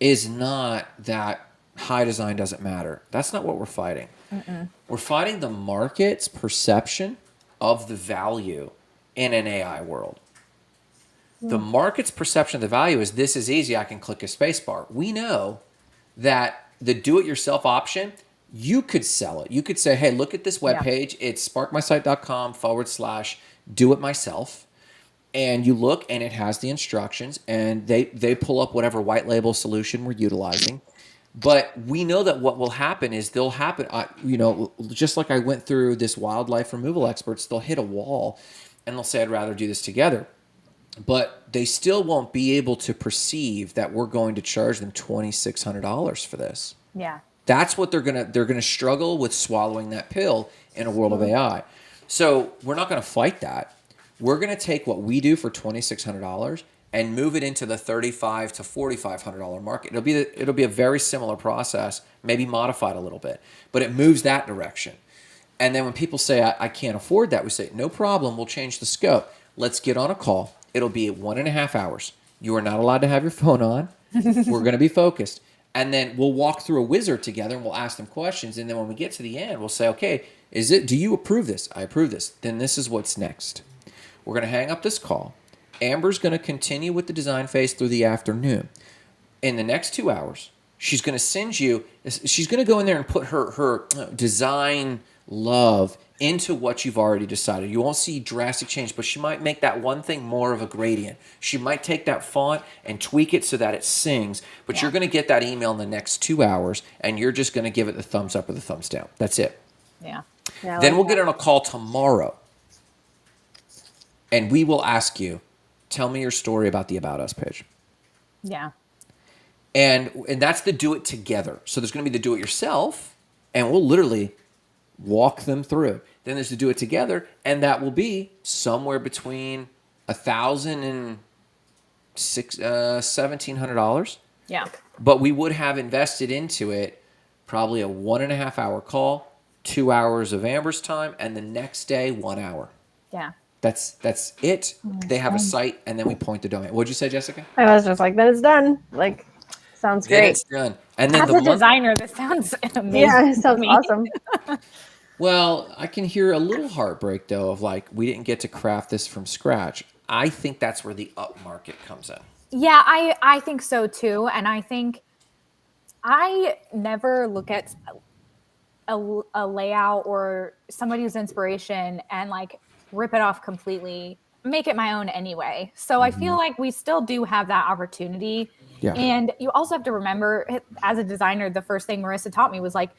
is not that high design doesn't matter. That's not what we're fighting. We're fighting the market's perception of the value in an AI world. The market's perception of the value is, this is easy, I can click a space bar. We know that the do-it-yourself option, you could sell it. You could say, hey, look at this webpage. It's sparkmysite.com/do-it-myself. And you look, and it has the instructions, and they pull up whatever white label solution we're utilizing. But we know that what will happen is just like I went through this wildlife removal experts, they'll hit a wall and they'll say, I'd rather do this together. But they still won't be able to perceive that we're going to charge them $2,600 for this. Yeah. That's what they're gonna struggle with, swallowing that pill in a world of AI. So we're not gonna fight that. We're gonna take what we do for $2,600 and move it into the $3,500 to $4,500 market. It'll be a very similar process, maybe modified a little bit, but it moves that direction. And then when people say, I can't afford that, we say, no problem, we'll change the scope. Let's get on a call. It'll be 1.5 hours. You are not allowed to have your phone on. We're going to be focused. And then we'll walk through a wizard together and we'll ask them questions. And then when we get to the end, we'll say, okay, do you approve this? I approve this. Then this is what's next. We're going to hang up this call. Amber's going to continue with the design phase through the afternoon. In the next 2 hours, she's going to go in there and put her design love into what you've already decided. You won't see drastic change, but she might make that one thing more of a gradient. She might take that font and tweak it so that it sings, but you're going to get that email in the next 2 hours, and you're just going to give it the thumbs up or the thumbs down. That's it. Yeah. Then we'll get on a call tomorrow, and we will ask you, tell me your story about the About Us page. Yeah. And that's the do it together. So there's going to be the do it yourself, and we'll literally walk them through. Then there's the do it together, and that will be somewhere between $1,000 and $1,700. Yeah. But we would have invested into it probably a 1.5 hour call, 2 hours of Amber's time, and the next day 1 hour. Yeah. That's it. They have a site, and then we point the domain. What'd you say, Jessica? I was just like, that is done. Like, sounds Then great. it's done. And then As a designer, this sounds amazing. Yeah, it sounds to me. awesome. Well, I can hear a little heartbreak, though, of like, we didn't get to craft this from scratch. I think that's where the up market comes in. Yeah, I think so too. And I think I never look at a layout or somebody's inspiration and like rip it off completely, make it my own anyway. So I feel like we still do have that opportunity. Yeah. And you also have to remember, as a designer, the first thing Marissa taught me was like,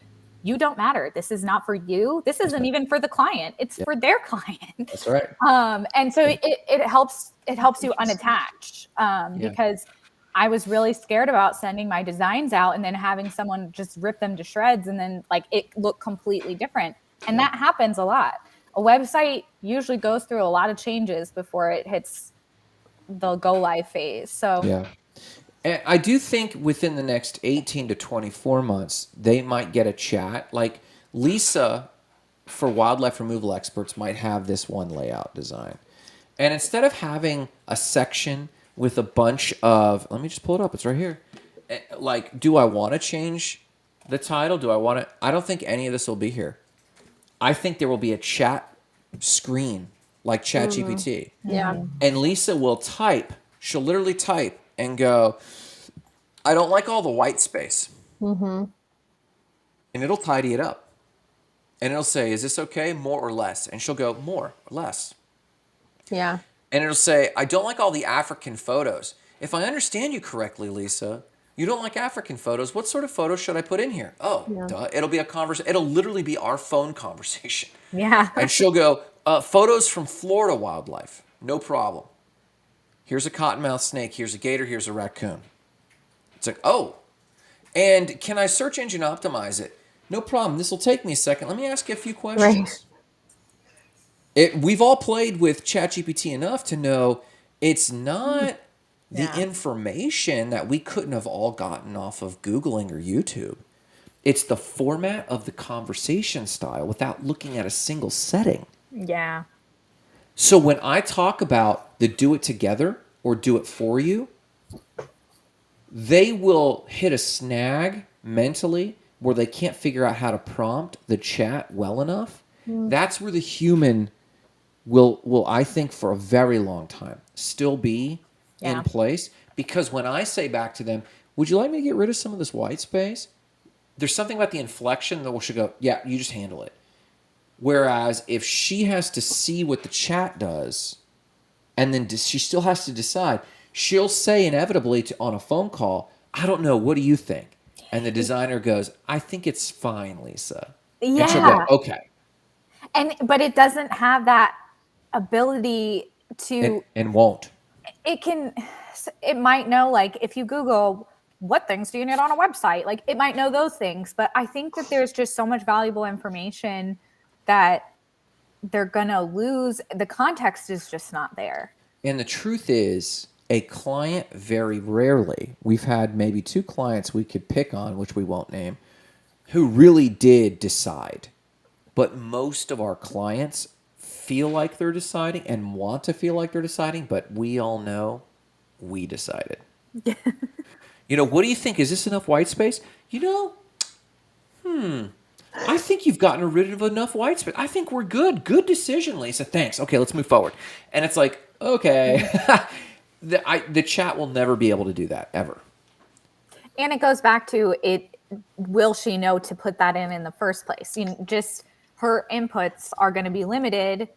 you don't matter. This is not for you. This isn't even for the client. It's for their client. That's right. And so it helps you unattached because I was really scared about sending my designs out and then having someone just rip them to shreds and then like it look completely different. And that happens a lot. A website usually goes through a lot of changes before it hits the go live phase. So yeah. And I do think within the next 18 to 24 months, they might get a chat. Like Lisa, for wildlife removal experts, might have this one layout design. And instead of having a section with a bunch of, let me just pull it up, it's right here. Like, do I want to change the title? I don't think any of this will be here. I think there will be a chat screen like ChatGPT. Yeah. And Lisa will type, she'll literally type and go, I don't like all the white space. And it'll tidy it up. And it'll say, is this okay? More or less? And she'll go, more or less. Yeah. And it'll say, I don't like all the African photos. If I understand you correctly, Lisa, you don't like African photos. What sort of photos should I put in here? Oh, duh. It'll be a conversation. It'll literally be our phone conversation. Yeah. And she'll go, photos from Florida wildlife. No problem. Here's a cottonmouth snake. Here's a gator. Here's a raccoon. It's like, oh. And can I search engine optimize it? No problem. This will take me a second. Let me ask you a few questions. Right. We've all played with ChatGPT enough to know it's not the Yeah. information that we couldn't have all gotten off of Googling or YouTube. It's the format of the conversation style without looking at a single setting. Yeah. So when I talk about the do it together or do it for you, they will hit a snag mentally where they can't figure out how to prompt the chat well enough. That's where the human will I think for a very long time still be Yeah. in place. Because when I say back to them, would you like me to get rid of some of this white space? There's something about the inflection that she'll go, yeah, you just handle it. Whereas if she has to see what the chat does, and then she still has to decide, she'll say inevitably on a phone call, I don't know, what do you think? And the designer goes, I think it's fine, Lisa. And she'll Yeah. go, okay. But it doesn't have that ability to, And won't. it might know, like, if you Google what things do you need on a website, like, it might know those things. But I think that there's just so much valuable information that they're gonna lose. The context is just not there. And the truth is, a client very rarely, we've had maybe 2 clients we could pick on, which we won't name, who really did decide. But most of our clients feel like they're deciding and want to feel like they're deciding, but we all know we decided. What do you think? Is this enough white space? I think you've gotten rid of enough white space. I think we're good. Good decision, Lisa. Thanks. Okay, let's move forward. And it's like, okay. The chat will never be able to do that, ever. And it goes back to it. Will she know to put that in the first place? Just her inputs are going to be limited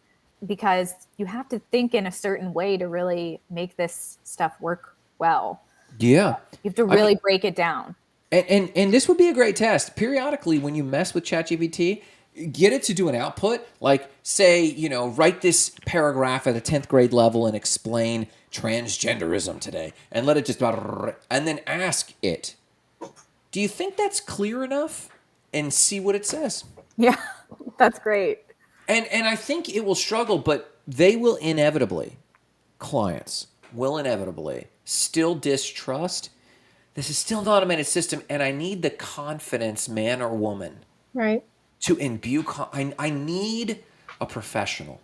because you have to think in a certain way to really make this stuff work well. Yeah. You have to really break it down. And this would be a great test. Periodically, when you mess with ChatGPT, get it to do an output. Like, say, write this paragraph at a 10th grade level and explain transgenderism today. And let it just, and then ask it, do you think that's clear enough? And see what it says. Yeah, that's great. And I think it will struggle, but they will inevitably, clients will inevitably still distrust. This is still an automated system, and I need the confidence, man or woman, Right. to imbue. I need a professional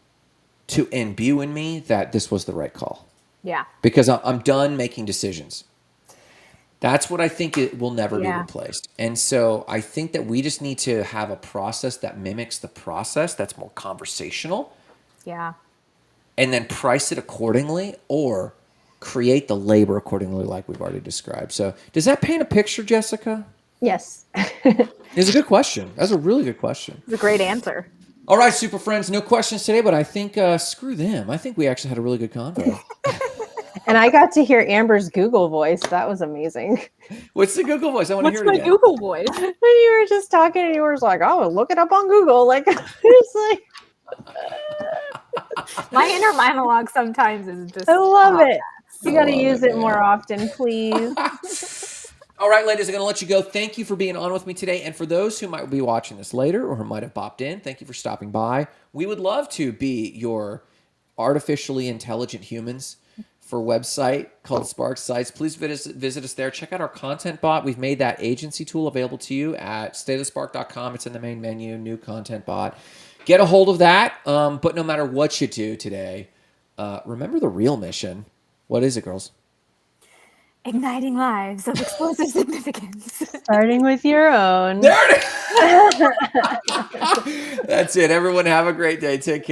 to imbue in me that this was the right call. Yeah. Because I'm done making decisions. That's what I think it will never be replaced. And so I think that we just need to have a process that mimics the process, that's more conversational. Yeah. And then price it accordingly or create the labor accordingly like we've already described. So does that paint a picture, Jessica? Yes. It's a good question. That's a really good question. It's a great answer. All right, super friends, no questions today, but I think screw them. I think we actually had a really good convo. And I got to hear Amber's Google voice. That was amazing. What's the Google voice? I want to What's hear it my again. Google voice? When you were just talking and you were just like, oh, look it up on Google. Like, it's like, My inner monologue sometimes is just. I love it. You got to love use it, it more often, please. All right, ladies, I'm going to let you go. Thank you for being on with me today. And for those who might be watching this later or who might have bopped in, thank you for stopping by. We would love to be your artificially intelligent humans for website called Spark Sites. Please visit us there. Check out our content bot. We've made that agency tool available to you at stateofspark.com. It's in the main menu, new content bot. Get a hold of that. But no matter what you do today, remember the real mission. What is it, girls? Igniting lives of explosive significance. Starting with your own. There it is. That's it. Everyone have a great day. Take care.